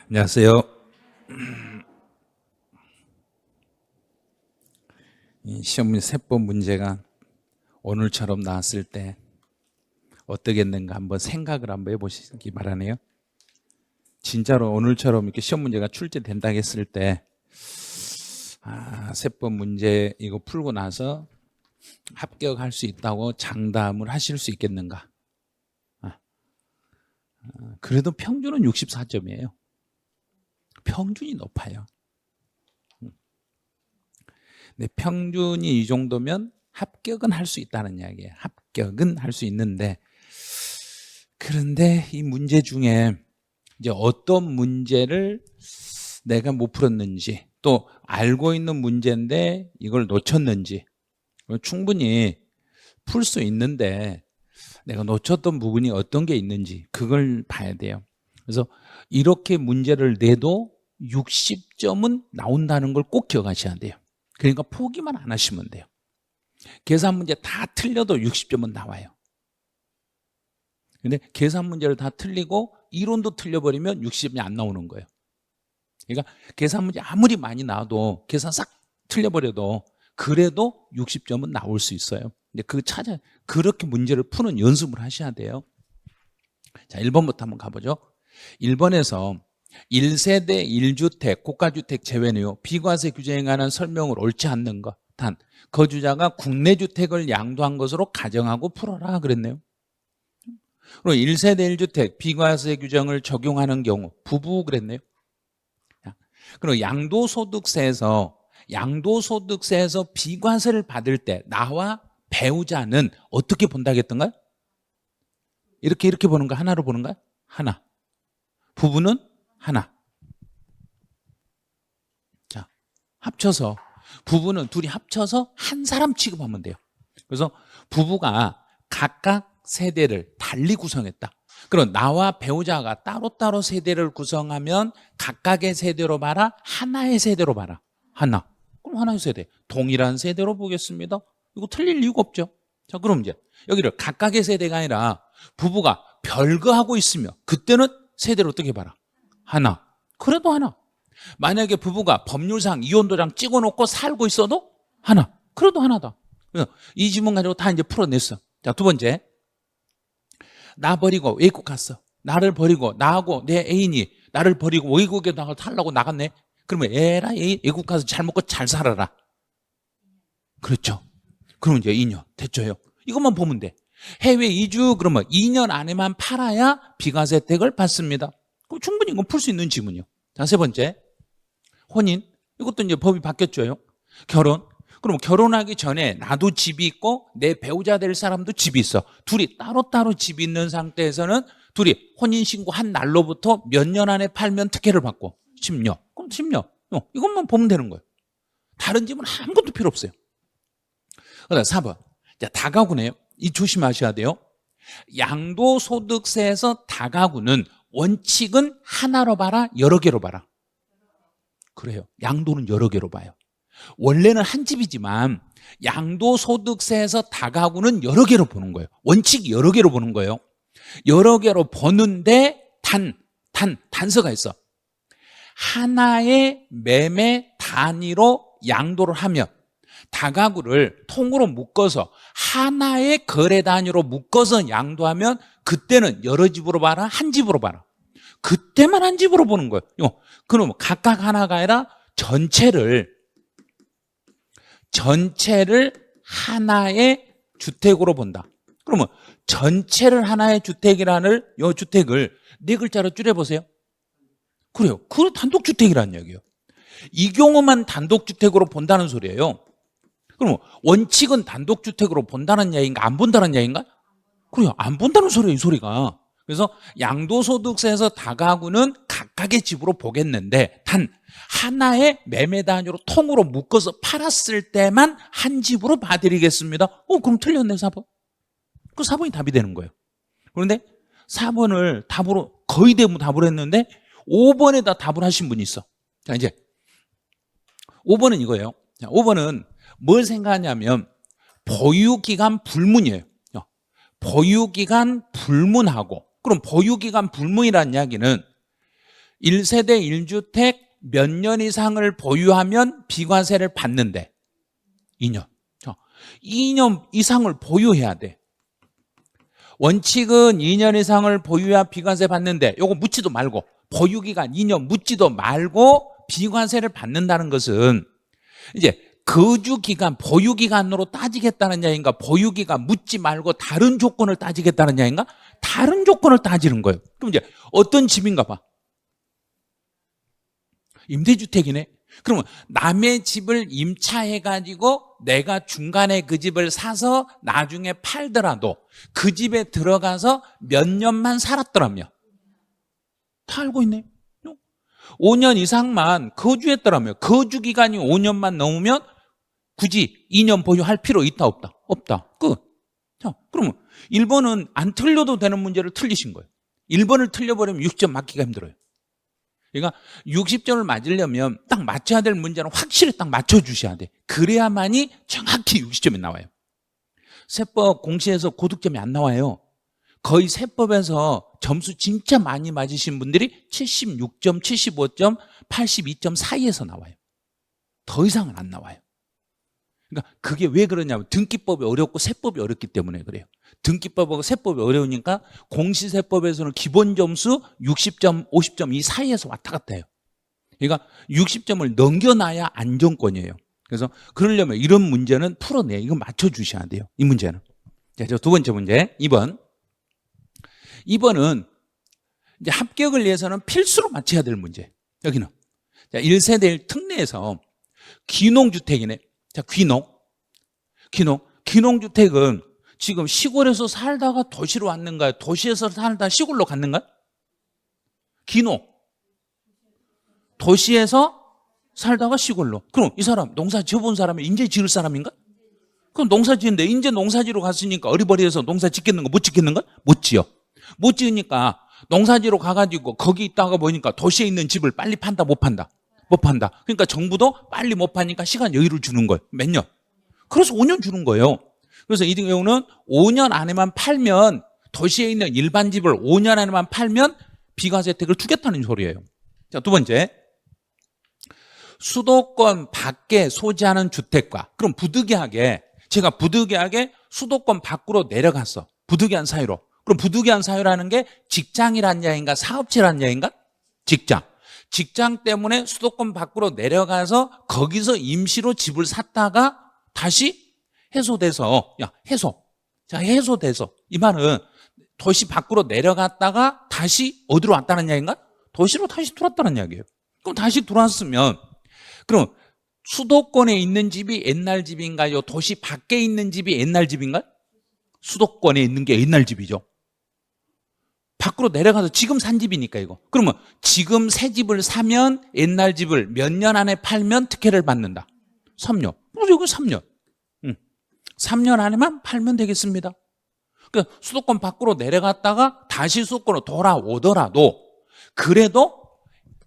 안녕하세요. 이 시험 문제 세법 문제가 오늘처럼 나왔을 때 어떻겠는가 한번 생각을 한번 해보시기 바라네요. 진짜로 오늘처럼 이렇게 시험 문제가 출제된다 했을 때 세법 문제 이거 풀고 나서 합격할 수 있다고 장담을 하실 수 있겠는가? 그래도 평균은 64점이에요. 평균이 높아요. 근데 평균이 이 정도면 합격은 할 수 있다는 이야기예요. 합격은 할 수 있는데, 그런데 이 문제 중에 이제 어떤 문제를 내가 못 풀었는지, 또 알고 있는 문제인데 이걸 놓쳤는지, 충분히 풀 수 있는데 내가 놓쳤던 부분이 어떤 게 있는지 그걸 봐야 돼요. 그래서 이렇게 문제를 내도 60점은 나온다는 걸 꼭 기억하셔야 돼요. 그러니까 포기만 안 하시면 돼요. 계산 문제 다 틀려도 60점은 나와요. 근데 계산 문제를 다 틀리고 이론도 틀려버리면 60점이 안 나오는 거예요. 그러니까 계산 문제 아무리 많이 나와도 계산 싹 틀려버려도 그래도 60점은 나올 수 있어요. 근데 그렇게 문제를 푸는 연습을 하셔야 돼요. 자, 1번부터 한번 가보죠. 1번에서 1세대 1주택, 고가주택 제외네요. 비과세 규제에 관한 설명을 옳지 않는 것. 단, 거주자가 국내 주택을 양도한 것으로 가정하고 풀어라 그랬네요. 그리고 1세대 1주택 비과세 규정을 적용하는 경우 부부 그랬네요. 그리고 양도소득세에서 비과세를 받을 때 나와 배우자는 어떻게 본다겠던가요? 이렇게 보는 거 하나로 보는 거야? 하나. 부부는 하나. 자, 합쳐서 부부는 둘이 합쳐서 한 사람 취급하면 돼요. 그래서 부부가 각각 세대를 달리 구성했다. 그럼 나와 배우자가 따로따로 세대를 구성하면 각각의 세대로 봐라, 하나의 세대로 봐라. 하나. 그럼 하나의 세대. 동일한 세대로 보겠습니다. 이거 틀릴 이유가 없죠. 자, 그럼 이제 여기를 각각의 세대가 아니라 부부가 별거하고 있으면 그때는 세대를 어떻게 봐라? 하나. 그래도 하나. 만약에 부부가 법률상 이혼도장 찍어놓고 살고 있어도 하나. 그래도 하나다. 그래서 이 지문 가지고 다 이제 풀어냈어. 자, 두 번째. 나 버리고 외국 갔어. 나를 버리고 나하고 내 애인이 나를 버리고 외국에 살라고 나갔네. 그러면 에라이 외국 가서 잘 먹고 잘 살아라. 그렇죠. 그럼 이제 2년 됐죠요. 이것만 보면 돼. 해외 이주 그러면 2년 안에만 팔아야 비과세 혜택을 받습니다. 그럼 충분히 이건 풀 수 있는 지문이요. 자, 세 번째. 혼인. 이것도 이제 법이 바뀌었죠. 결혼. 그럼 결혼하기 전에 나도 집이 있고 내 배우자 될 사람도 집이 있어. 둘이 따로따로 집이 있는 상태에서는 둘이 혼인신고한 날로부터 몇 년 안에 팔면 특혜를 받고 10년. 그럼 10년. 이것만 보면 되는 거예요. 다른 집은 아무것도 필요 없어요. 그다음 4번. 자, 다가구네요. 이 조심하셔야 돼요. 양도소득세에서 다가구는 원칙은 하나로 봐라, 여러 개로 봐라. 그래요. 양도는 여러 개로 봐요. 원래는 한 집이지만 양도소득세에서 다가구는 여러 개로 보는 거예요. 원칙이 여러 개로 보는 거예요. 여러 개로 보는데 단서가 있어. 하나의 매매 단위로 양도를 하면 다가구를 통으로 묶어서 하나의 거래 단위로 묶어서 양도하면 그때는 여러 집으로 봐라, 한 집으로 봐라. 그때만 한 집으로 보는 거예요. 그럼 각각 하나가 아니라 전체를 하나의 주택으로 본다. 그러면 전체를 하나의 주택이라는 이 주택을 네 글자로 줄여보세요. 그래요. 그거 단독주택이라는 얘기예요. 이 경우만 단독주택으로 본다는 소리예요. 그럼 원칙은 단독주택으로 본다는 얘기인가 안 본다는 얘기인가? 그래요. 안 본다는 소리예요, 이 소리가. 그래서 양도소득세에서 다가구는 각각의 집으로 보겠는데 단 하나의 매매 단위로 통으로 묶어서 팔았을 때만 한 집으로 봐드리겠습니다. 그럼 틀렸네, 4번. 그 4번이 답이 되는 거예요. 그런데 4번을 답으로 거의 대부분 답을 했는데 5번에다 답을 하신 분이 있어. 자, 이제 5번은 이거예요. 자, 5번은 뭘 생각하냐면 보유기간 불문이에요. 보유기간 불문하고, 그럼 보유기간 불문이라는 이야기는 1세대 1주택 몇 년 이상을 보유하면 비과세를 받는데 2년. 2년 이상을 보유해야 돼. 원칙은 2년 이상을 보유해야 비과세 받는데 요거 묻지도 말고 보유기간 2년 묻지도 말고 비과세를 받는다는 것은 이제 거주기간, 보유기간으로 따지겠다는 이야기인가, 보유기간 묻지 말고 다른 조건을 따지겠다는 이야기인가? 다른 조건을 따지는 거예요. 그럼 이제 어떤 집인가 봐. 임대주택이네. 그러면 남의 집을 임차해가지고 내가 중간에 그 집을 사서 나중에 팔더라도 그 집에 들어가서 몇 년만 살았더라며. 다 알고 있네. 5년 이상만 거주했더라며. 거주기간이 5년만 넘으면 굳이 2년 보유할 필요 있다 없다? 없다. 끝. 자, 그러면 1번은 안 틀려도 되는 문제를 틀리신 거예요. 1번을 틀려버리면 60점 맞기가 힘들어요. 그러니까 60점을 맞으려면 딱 맞춰야 될 문제는 확실히 딱 맞춰주셔야 돼. 그래야만이 정확히 60점이 나와요. 세법 공시에서 고득점이 안 나와요. 거의 세법에서 점수 진짜 많이 맞으신 분들이 76점, 75점, 82점 사이에서 나와요. 더 이상은 안 나와요. 그러니까 그게 왜 그러냐면 등기법이 어렵고 세법이 어렵기 때문에 그래요. 등기법하고 세법이 어려우니까 공시세법에서는 기본 점수 60점, 50점 이 사이에서 왔다 갔다 해요. 그러니까 60점을 넘겨놔야 안정권이에요. 그래서 그러려면 이런 문제는 풀어내. 이거 맞춰주셔야 돼요. 이 문제는. 자, 저 두 번째 문제 2번. 2번은 이제 합격을 위해서는 필수로 맞춰야 될 문제. 여기는. 자, 1세대 1 특례에서 귀농주택이네. 자, 귀농주택은 지금 시골에서 살다가 도시로 왔는가요? 도시에서 살다 시골로 갔는가요? 귀농. 도시에서 살다가 시골로. 그럼 이 사람 농사 지어본 사람이 인제 지을 사람인가? 그럼 농사 지는데 인제 농사지로 갔으니까 어리버리해서 농사 짓겠는가? 못 짓겠는가? 못 지어. 못 지으니까 농사지로 가가지고 거기 있다가 보니까 도시에 있는 집을 빨리 판다 못 판다? 못 판다. 그러니까 정부도 빨리 못 파니까 시간 여유를 주는 거예요. 몇 년? 그래서 5년 주는 거예요. 그래서 이 경우는 5년 안에만 팔면 도시에 있는 일반 집을 5년 안에만 팔면 비과세 혜택을 주겠다는 소리예요. 자, 두 번째. 수도권 밖에 소지하는 주택과 그럼 부득이하게 제가 부득이하게 수도권 밖으로 내려갔어. 부득이한 사유로. 그럼 부득이한 사유라는 게 직장이란 이야기인가 사업체란 이야기인가? 직장 때문에 수도권 밖으로 내려가서 거기서 임시로 집을 샀다가 다시 해소돼서 해소돼서 이 말은 도시 밖으로 내려갔다가 다시 어디로 왔다는 이야기인가? 도시로 다시 들어왔다는 이야기예요. 그럼 다시 들어왔으면 그럼 수도권에 있는 집이 옛날 집인가요? 도시 밖에 있는 집이 옛날 집인가요? 수도권에 있는 게 옛날 집이죠. 밖으로 내려가서 지금 산 집이니까 이거. 그러면 지금 새 집을 사면 옛날 집을 몇 년 안에 팔면 특혜를 받는다. 3년. 이거 3년. 3년 안에만 팔면 되겠습니다. 그러니까 수도권 밖으로 내려갔다가 다시 수도권으로 돌아오더라도 그래도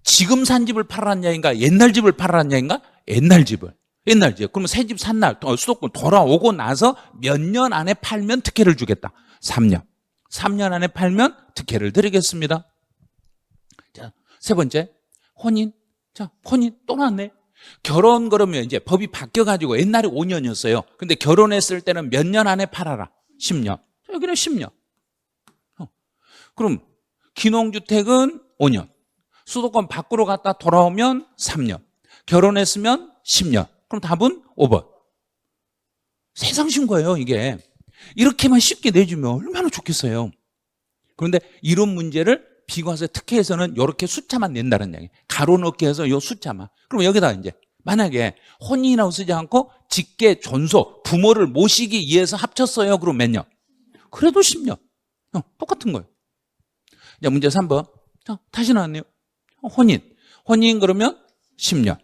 지금 산 집을 팔라는 이야기인가? 옛날 집을 팔라는 이야기인가? 옛날 집을. 그러면 새 집 산 날 수도권 돌아오고 나서 몇 년 안에 팔면 특혜를 주겠다. 3년. 3년 안에 팔면 특혜를 드리겠습니다. 자, 세 번째. 혼인. 자, 혼인 또 나왔네. 결혼 그러면 이제 법이 바뀌어가지고 옛날에 5년이었어요. 근데 결혼했을 때는 몇 년 안에 팔아라? 10년. 여기는 10년. 그럼 귀농주택은 5년. 수도권 밖으로 갔다 돌아오면 3년. 결혼했으면 10년. 그럼 답은 5번. 세상 쉬운 거예요, 이게. 이렇게만 쉽게 내주면 얼마나 좋겠어요. 그런데 이런 문제를 비과세 특혜에서는 이렇게 숫자만 낸다는 얘기. 가로 넣기 해서 이 숫자만. 그럼 여기다 이제 만약에 혼인이라고 쓰지 않고 직계 존속, 부모를 모시기 위해서 합쳤어요. 그럼 몇 년? 그래도 10년. 똑같은 거예요. 자, 문제 3번. 자, 다시 나왔네요. 혼인 그러면 10년.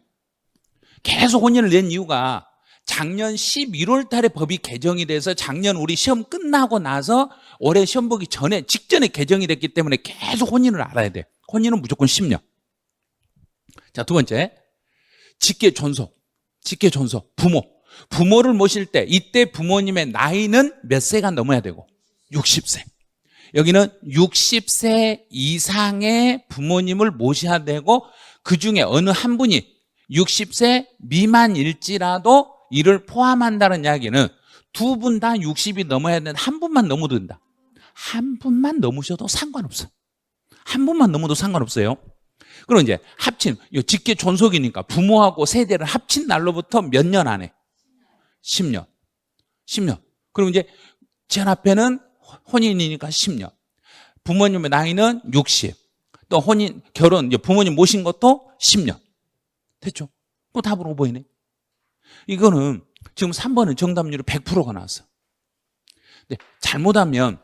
계속 혼인을 낸 이유가 작년 11월 달에 법이 개정이 돼서 작년 우리 시험 끝나고 나서 올해 시험 보기 직전에 개정이 됐기 때문에 계속 혼인을 알아야 돼. 혼인은 무조건 10년. 자, 두 번째. 직계 존속, 부모를 모실 때 이때 부모님의 나이는 몇 세가 넘어야 되고? 60세. 여기는 60세 이상의 부모님을 모셔야 되고 그중에 어느 한 분이 60세 미만일지라도 이를 포함한다는 이야기는 두 분 다 60이 넘어야 되는데 한 분만 넘어도 된다. 한 분만 넘으셔도 상관없어. 한 분만 넘어도 상관없어요. 그럼 이제 합친, 직계 존속이니까 부모하고 세대를 합친 날로부터 몇 년 안에? 10년. 10년. 그럼 이제 제일 앞에는 혼인이니까 10년. 부모님의 나이는 60. 또 혼인, 결혼, 이제 부모님 모신 것도 10년. 됐죠? 또 답으로 보이네. 이거는 지금 3번은 정답률이 100%가 나왔어. 근데 잘못하면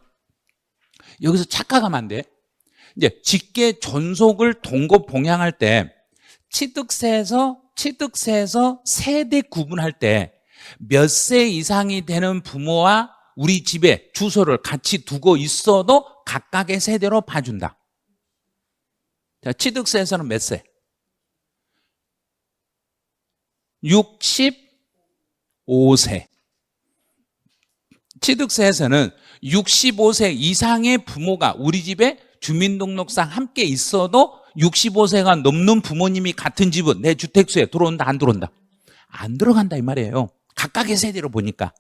여기서 착각하면 안 돼. 이제 직계 존속을 동거 봉양할 때 취득세에서 세대 구분할 때 몇 세 이상이 되는 부모와 우리 집에 주소를 같이 두고 있어도 각각의 세대로 봐준다. 자, 취득세에서는 몇 세? 65세. 취득세에서는 65세 이상의 부모가 우리 집에 주민등록상 함께 있어도 65세가 넘는 부모님이 같은 집은 내 주택수에 들어온다, 안 들어온다? 안 들어간다 이 말이에요. 각각의 세대로 보니까.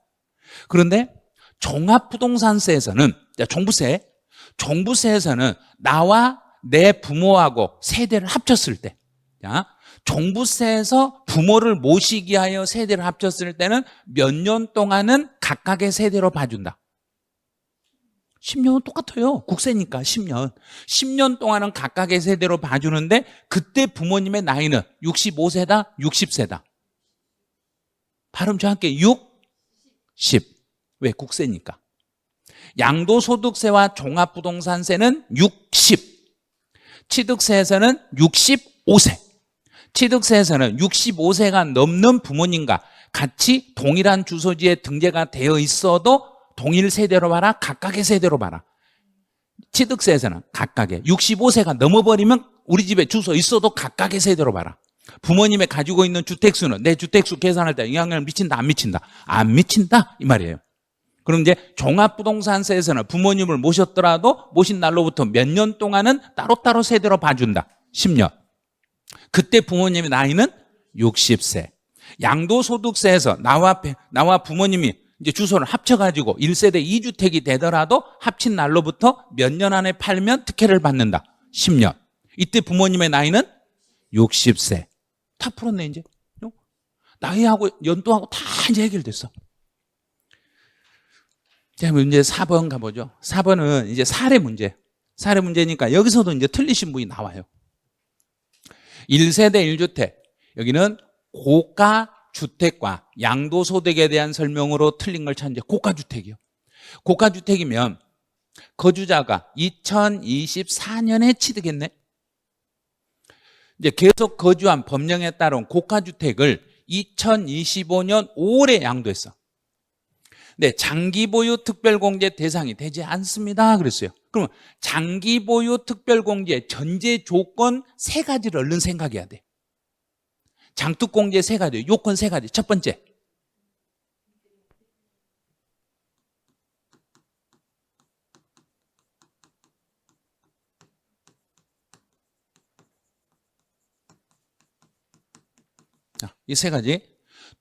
그런데 종합부동산세에서는, 종부세에서는 나와 내 부모하고 세대를 합쳤을 때, 종부세에서 부모를 모시기 하여 세대를 합쳤을 때는 몇 년 동안은 각각의 세대로 봐준다. 10년은 똑같아요. 국세니까 10년. 10년 동안은 각각의 세대로 봐주는데 그때 부모님의 나이는 65세다, 60세다. 발음 정확히 60. 왜? 국세니까. 양도소득세와 종합부동산세는 60. 취득세에서는 65세. 취득세에서는 65세가 넘는 부모님과 같이 동일한 주소지에 등재가 되어 있어도 동일 세대로 봐라, 각각의 세대로 봐라. 취득세에서는 각각의 65세가 넘어버리면 우리 집에 주소 있어도 각각의 세대로 봐라. 부모님의 가지고 있는 주택수는 내 주택수 계산할 때 영향을 미친다, 안 미친다? 안 미친다 이 말이에요. 그럼 이제 종합부동산세에서는 부모님을 모셨더라도 모신 날로부터 몇 년 동안은 따로따로 세대로 봐준다. 10년. 그때 부모님의 나이는 60세. 양도소득세에서 나와 부모님이 이제 주소를 합쳐가지고 1세대 2주택이 되더라도 합친 날로부터 몇 년 안에 팔면 특혜를 받는다. 10년. 이때 부모님의 나이는 60세. 다 풀었네 이제. 나이하고 연도하고 다 이제 해결됐어. 자, 문제 4번 가보죠. 4번은 이제 사례 문제. 사례 문제니까 여기서도 이제 틀리신 분이 나와요. 1세대 1주택. 여기는 고가 주택과 양도소득에 대한 설명으로 틀린 걸 찾는데 고가주택이요. 고가주택이면 거주자가 2024년에 취득했네. 이제 계속 거주한 법령에 따른 고가주택을 2025년 5월에 양도했어. 근데 장기보유 특별공제 대상이 되지 않습니다 그랬어요. 그러면 장기보유 특별공제 전제 조건 3가지를 얼른 생각해야 돼. 장특공제 3가지, 요건 3가지. 첫 번째, 이 3가지.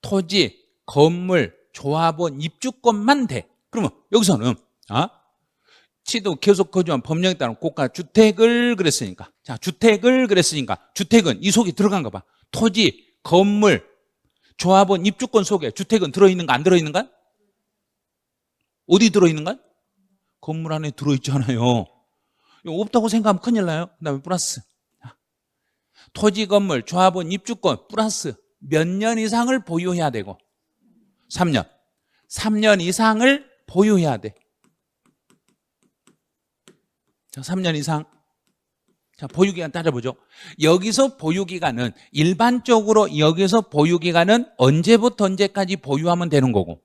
토지, 건물, 조합원, 입주권만 돼. 그러면 여기서는 취득 계속 거주한 법령에 따른 고가 주택을 그랬으니까, 자, 주택을 그랬으니까 주택은 이 속에 들어간가 봐. 토지, 건물, 조합원, 입주권 속에 주택은 들어있는가 안 들어있는가? 어디 들어있는가? 건물 안에 들어있잖아요. 없다고 생각하면 큰일 나요. 그 다음에 플러스 토지, 건물, 조합원, 입주권 플러스 몇 년 이상을 보유해야 되고 3년. 3년 이상을 보유해야 돼. 자, 3년 이상. 자, 보유기간 따져보죠. 여기서 보유기간은 일반적으로 여기서 보유기간은 언제부터 언제까지 보유하면 되는 거고,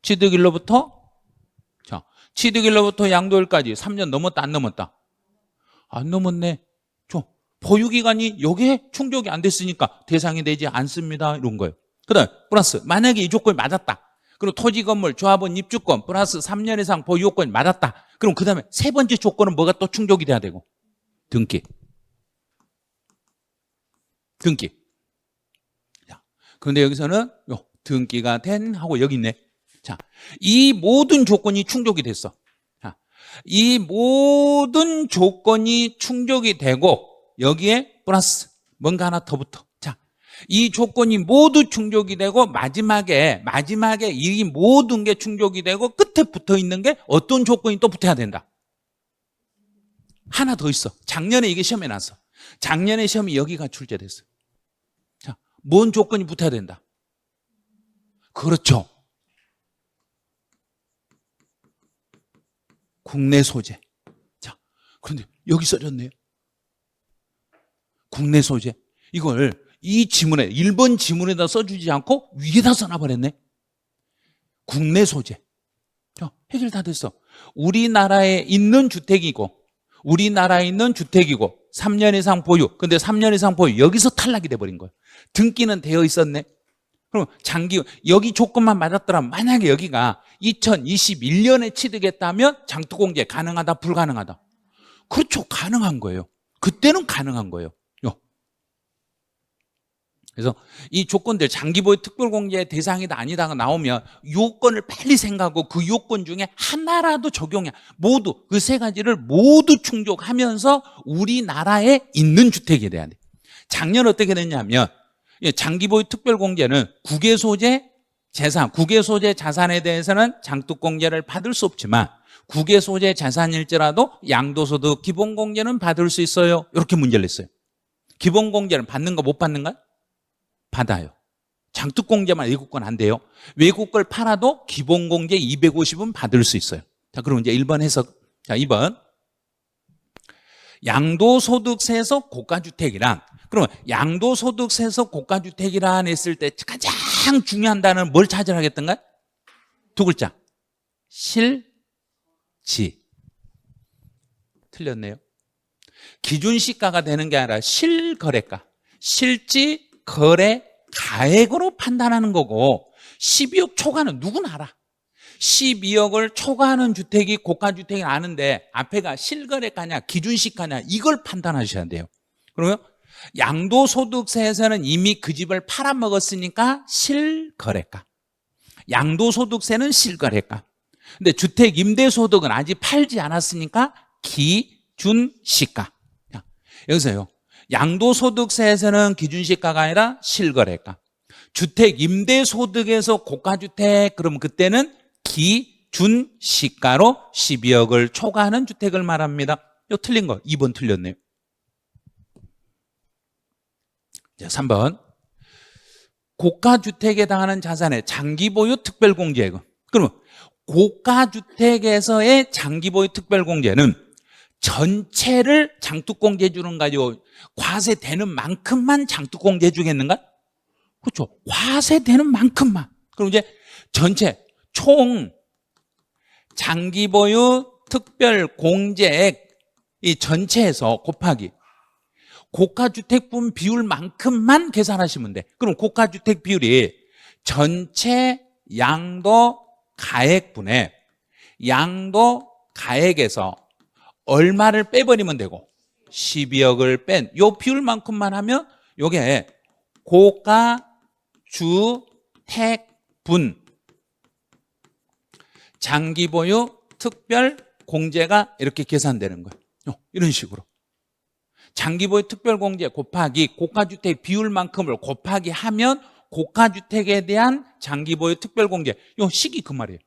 취득일로부터, 자, 취득일로부터 양도일까지 3년 넘었다 안 넘었다? 안 넘었네. 보유기간이 여기에 충족이 안 됐으니까 대상이 되지 않습니다 이런 거예요. 그 다음 플러스 만약에 이 조건이 맞았다. 그리고 토지 건물 조합원 입주권 플러스 3년 이상 보유요건이 맞았다. 그럼 그 다음에 세 번째 조건은 뭐가 또 충족이 돼야 되고? 등기. 등기. 자, 그런데 여기서는 등기가 된 하고 여기 있네. 자, 이 모든 조건이 충족이 됐어. 자, 이 모든 조건이 충족이 되고 여기에 플러스 뭔가 하나 더 붙어. 자, 이 조건이 모두 충족이 되고 마지막에 이 모든 게 충족이 되고 끝에 붙어 있는 게 어떤 조건이 또 붙어야 된다. 하나 더 있어. 작년에 이게 시험에 났어. 작년에 시험이 여기가 출제됐어. 자, 뭔 조건이 붙어야 된다? 그렇죠. 국내 소재. 자, 그런데 여기 써졌네요. 국내 소재. 이걸 이 지문에 1번 지문에다 써주지 않고 위에다 써놔버렸네. 국내 소재. 자, 해결 다 됐어. 우리나라에 있는 주택이고 3년 이상 보유. 근데 3년 이상 보유 여기서 탈락이 돼버린 거예요. 등기는 되어 있었네. 그럼 여기 조건만 맞았더라면 만약에 여기가 2021년에 취득했다면 장투공제 가능하다 불가능하다? 그렇죠. 가능한 거예요. 그때는 가능한 거예요. 그래서 이 조건들 장기보유 특별공제 대상이다 아니다가 나오면 요건을 빨리 생각하고 그 요건 중에 하나라도 적용해. 모두 그 세 가지를 모두 충족하면서 우리나라에 있는 주택에 대한. 작년 어떻게 됐냐면 장기보유 특별공제는 국외소재 재산, 국외소재 자산에 대해서는 장투공제를 받을 수 없지만 국외소재 자산일지라도 양도소득 기본공제는 받을 수 있어요. 이렇게 문제를 냈어요. 기본공제는 받는가 못 받는가? 받아요. 장투공제만 외국건 안 돼요. 외국 걸 팔아도 기본공제 250은 받을 수 있어요. 자, 그럼 이제 1번 해석. 자, 2번. 양도소득세에서 고가주택이란, 그러면 양도소득세에서 고가주택이란 했을 때 가장 중요한 단어는 뭘 찾으라 하겠던가? 두 글자. 실지. 틀렸네요. 기준시가가 되는 게 아니라 실거래가. 실지 거래 가액으로 판단하는 거고 12억 초과는 누구나 알아. 12억을 초과하는 주택이 고가주택이 아는데 앞에가 실거래가냐 기준시가냐 이걸 판단하셔야 돼요. 그러면 양도소득세에서는 이미 그 집을 팔아먹었으니까 실거래가, 양도소득세는 실거래가. 근데 주택임대소득은 아직 팔지 않았으니까 기준시가. 여기서요, 양도소득세에서는 기준시가가 아니라 실거래가. 주택임대소득에서 고가주택, 그러면 그때는 기준시가로 12억을 초과하는 주택을 말합니다. 이거 틀린 거 2번 틀렸네요. 자, 3번. 고가주택에 해당하는 자산의 장기보유 특별공제액은, 그러면 고가주택에서의 장기보유 특별공제는 전체를 장투공제 주는 가지고 과세되는 만큼만 장투공제 주겠는가? 그렇죠. 과세되는 만큼만. 그럼 이제 전체 총 장기보유 특별공제액 이 전체에서 곱하기 고가주택분 비율만큼만 계산하시면 돼. 그럼 고가주택 비율이 전체 양도 가액분에 양도 가액에서 얼마를 빼버리면 되고 12억을 뺀 요 비율만큼만 하면 요게 고가주택분 장기보유 특별공제가 이렇게 계산되는 거예요. 이런 식으로 장기보유 특별공제 곱하기 고가주택 비율만큼을 곱하기 하면 고가주택에 대한 장기보유 특별공제, 요 식이 그 말이에요.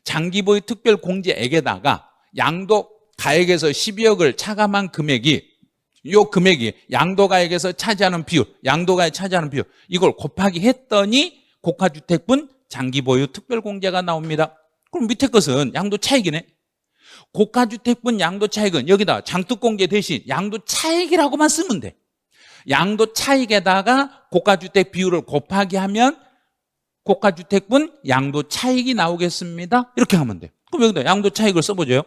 장기보유 특별공제액에다가 양도 가액에서 12억을 차감한 금액이, 요 금액이 양도가액에서 차지하는 비율, 양도가액 차지하는 비율, 이걸 곱하기 했더니 고가주택분 장기보유 특별공제가 나옵니다. 그럼 밑에 것은 양도차익이네. 고가주택분 양도차익은 여기다 장투공제 대신 양도차익이라고만 쓰면 돼. 양도차익에다가 고가주택 비율을 곱하기 하면 고가주택분 양도차익이 나오겠습니다. 이렇게 하면 돼. 그럼 여기다 양도차익을 써보죠.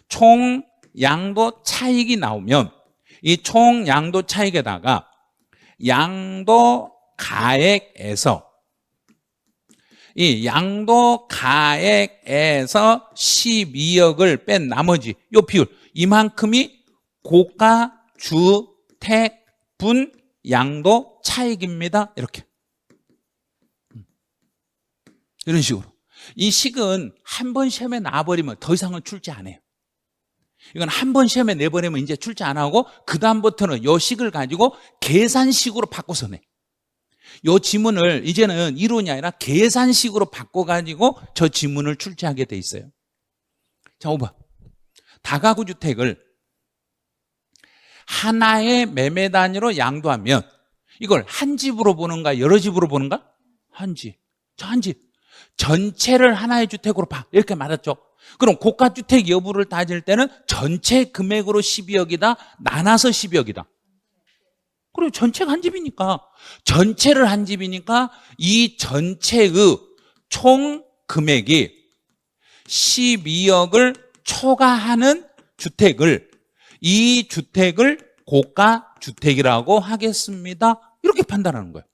총 양도차익이 나오면 이 총 양도차익에다가 양도가액에서 이 양도 가액에서 12억을 뺀 나머지 요 비율 이만큼이 고가 주택 분 양도 차익입니다. 이렇게 이런 식으로. 이 식은 한 번 시험에 나와버리면 더 이상은 출제 안 해요. 이건 한 번 시험에 내버리면 이제 출제 안 하고 그 다음부터는 요 식을 가지고 계산식으로 바꿔서 내. 요 지문을 이제는 이론이 아니라 계산식으로 바꿔가지고 저 지문을 출제하게 돼 있어요. 자, 5번. 다가구 주택을 하나의 매매 단위로 양도하면 이걸 한 집으로 보는가 여러 집으로 보는가? 한 집. 자, 한 집. 전체를 하나의 주택으로 봐. 이렇게 말했죠. 그럼 고가주택 여부를 따질 때는 전체 금액으로 12억이다. 나눠서 12억이다. 그리고 전체가 한 집이니까 전체를 한 집이니까 이 전체의 총 금액이 12억을 초과하는 주택을 이 주택을 고가주택이라고 하겠습니다. 이렇게 판단하는 거예요.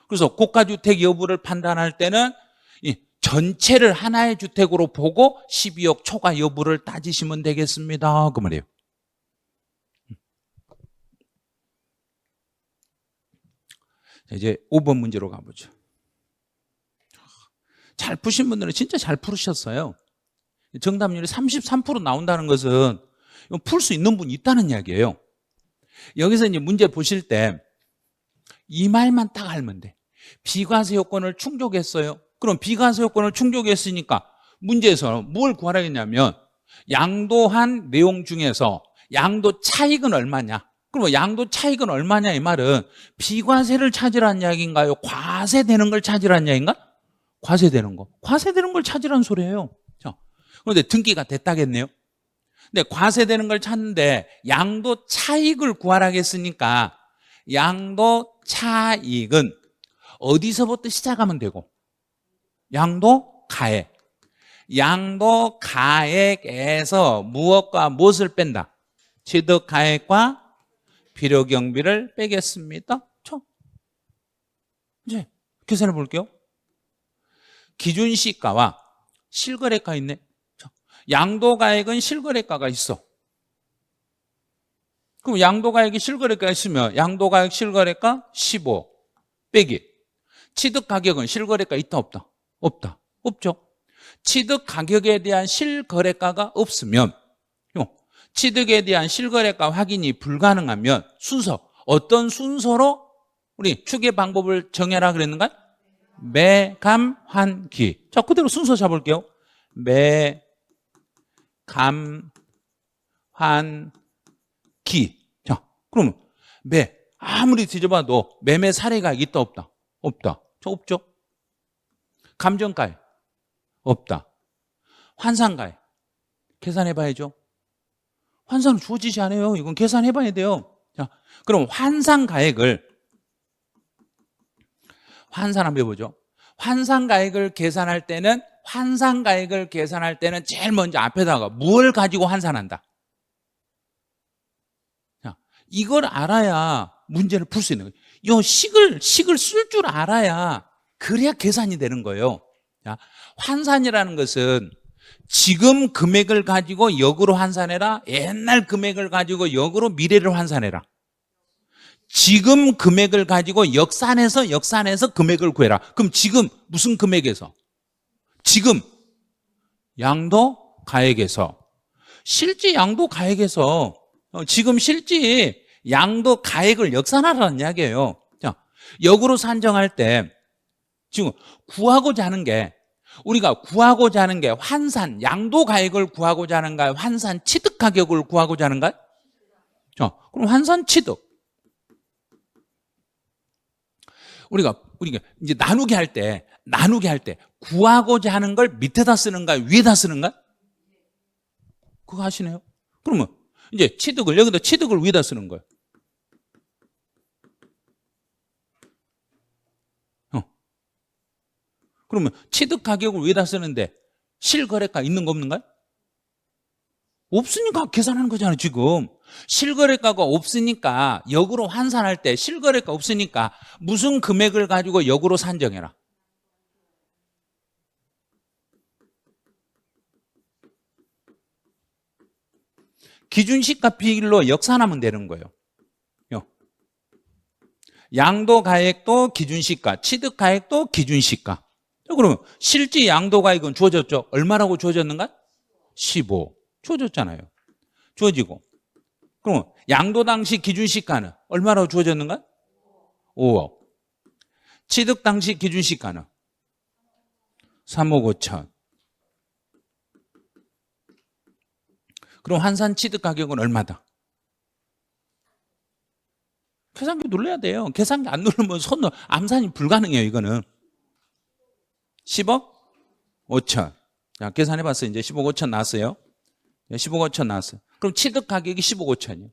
그래서 고가주택 여부를 판단할 때는 이 전체를 하나의 주택으로 보고 12억 초과 여부를 따지시면 되겠습니다. 그 말이에요. 이제 5번 문제로 가보죠. 잘 푸신 분들은 진짜 잘 풀으셨어요. 정답률이 33% 나온다는 것은 풀 수 있는 분이 있다는 이야기예요. 여기서 이제 문제 보실 때 이 말만 딱 알면 돼. 비과세 요건을 충족했어요. 그럼 비과세 요건을 충족했으니까 문제에서 뭘 구하라겠냐면 양도한 내용 중에서 양도 차익은 얼마냐? 그럼 양도 차익은 얼마냐 이 말은 비과세를 찾으라는 이야기인가요? 과세되는 걸 찾으라는 이야기인가? 과세되는 거. 과세되는 걸 찾으라는 소리예요. 자, 그런데 등기가 됐다겠네요. 근데 과세되는 걸 찾는데 양도 차익을 구하라겠으니까 양도 차익은 어디서부터 시작하면 되고 양도 가액. 양도 가액에서 무엇과 무엇을 뺀다? 취득 가액과 필요 경비를 빼겠습니다. 이제 계산해 볼게요. 기준 시가와 실거래가 있네. 양도 가액은 실거래가가 있어. 그럼 양도 가액이 실거래가 있으면 양도 가액 실거래가 15 빼기 취득 가격은 실거래가 있다 없다? 없다. 없죠. 취득 가격에 대한 실거래가가 없으면 취득에 대한 실거래가 확인이 불가능하면 순서 어떤 순서로 우리 추계 방법을 정해라 그랬는가? 매감환기. 자, 그대로 순서 잡을게요. 매감환기. 자, 그러면 아무리 뒤져봐도 매매 사례가 있다 없다? 없다. 저 없죠. 감정가액 없다. 환산가액 계산해봐야죠. 환산은 주어지지 않아요. 이건 계산해봐야 돼요. 자, 그럼 환산가액을 환산 한번 해보죠. 환산가액을 계산할 때는 제일 먼저 앞에다가 뭘 가지고 환산한다? 자, 이걸 알아야 문제를 풀 수 있는 거예요. 이 식을 쓸 줄 알아야 그래야 계산이 되는 거예요. 자, 환산이라는 것은 지금 금액을 가지고 역으로 환산해라. 옛날 금액을 가지고 역으로 미래를 환산해라. 지금 금액을 가지고 역산해서 금액을 구해라. 그럼 지금 무슨 금액에서? 지금 양도 가액에서 실제 양도 가액에서 지금 실제 양도 가액을 역산하라는 이야기예요. 자, 역으로 산정할 때 지금 우리가 구하고자 하는 게 환산, 양도 가액을 구하고자 하는가요? 환산 취득 가격을 구하고자 하는가요? 자, 그럼 환산 취득. 우리가 이제 나누게 할 때 구하고자 하는 걸 밑에다 쓰는가요? 위에다 쓰는가요? 그거 아시네요? 그러면 이제 여기다 취득을 위에다 쓰는 거예요. 그러면 취득 가격을 위에다 쓰는데 실거래가 있는 거 없는가요? 없으니까 계산하는 거잖아요. 지금 실거래가가 없으니까 역으로 환산할 때 실거래가 없으니까 무슨 금액을 가지고 역으로 산정해라. 기준시가 비율로 역산하면 되는 거예요. 양도가액도 기준시가, 취득가액도 기준시가. 그러면 실제 양도가액은 주어졌죠? 얼마라고 주어졌는가? 15 주어졌잖아요. 주어지고. 그럼 양도 당시 기준시가는 얼마라고 주어졌는가? 5억. 취득 당시 기준시가는 3억 5천. 그럼 환산 취득 가격은 얼마다? 계산기 눌러야 돼요. 계산기 안 누르면 암산이 불가능해요. 이거는 10억 5천. 자, 계산해 봤어요. 이제 10억 5천 나왔어요. 10억 5천 나왔어요. 그럼 취득 가격이 10억 5천이에요.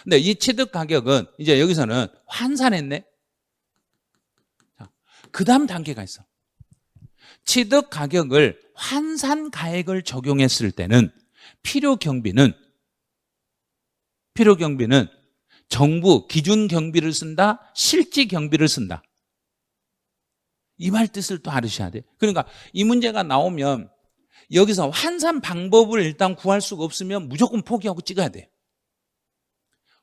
근데 이 취득 가격은 이제 여기서는 환산했네. 자, 그 다음 단계가 있어. 취득 가격을 환산 가액을 적용했을 때는 필요 경비는 정부 기준 경비를 쓴다, 실지 경비를 쓴다. 이 말 뜻을 또 알으셔야 돼. 그러니까 이 문제가 나오면 여기서 환산 방법을 일단 구할 수가 없으면 무조건 포기하고 찍어야 돼.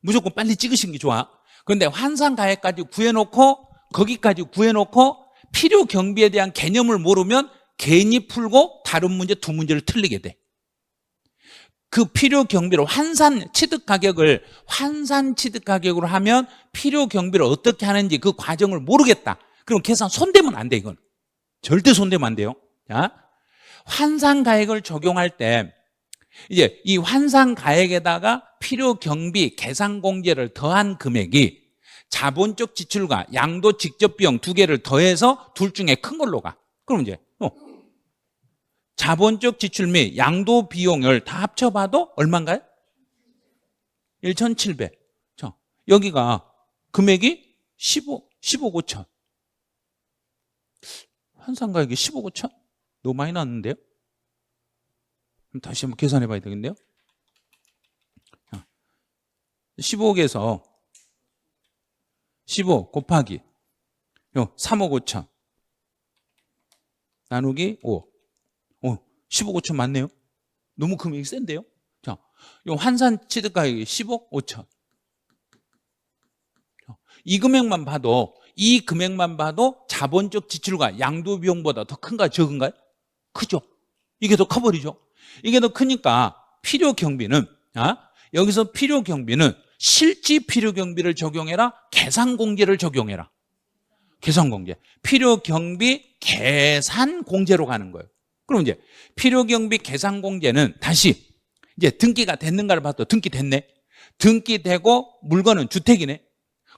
무조건 빨리 찍으시는 게 좋아. 그런데 환산 가액까지 구해놓고 거기까지 구해놓고 필요 경비에 대한 개념을 모르면 괜히 풀고 다른 문제 두 문제를 틀리게 돼. 그 필요 경비로 환산 취득 가격을 환산 취득 가격으로 하면 필요 경비를 어떻게 하는지 그 과정을 모르겠다. 그럼 계산 손대면 안 돼. 이건 절대 손대면 안 돼요. 자, 환산 가액을 적용할 때 이제 이 환산 가액에다가 필요 경비 계산 공제를 더한 금액이 자본적 지출과 양도 직접 비용 두 개를 더해서 둘 중에 큰 걸로 가. 그럼 이제 자본적 지출 및 양도 비용을 다 합쳐봐도 얼마인가요? 1,700. 자, 여기가 금액이 15억 5천. 환산가액이 15억 5천? 너무 많이 나왔는데요? 그럼 다시 한번 계산해 봐야 되겠네요. 15억에서 15 곱하기 3억 5천 나누기 5억. 15억 5천 맞네요. 너무 금액이 센데요. 자, 이 환산 취득가액이 10억 5천. 이 금액만 봐도 자본적 지출과 양도 비용보다 더 큰가요? 적은가요? 크죠. 이게 더 커버리죠. 이게 더 크니까 필요 경비는 여기서 필요 경비는 실지 필요 경비를 적용해라, 계산 공제를 적용해라. 계산 공제. 필요 경비 계산 공제로 가는 거예요. 그럼 이제 필요 경비 계산 공제는 다시 이제 등기가 됐는가를 봐도 등기됐네. 등기되고 물건은 주택이네.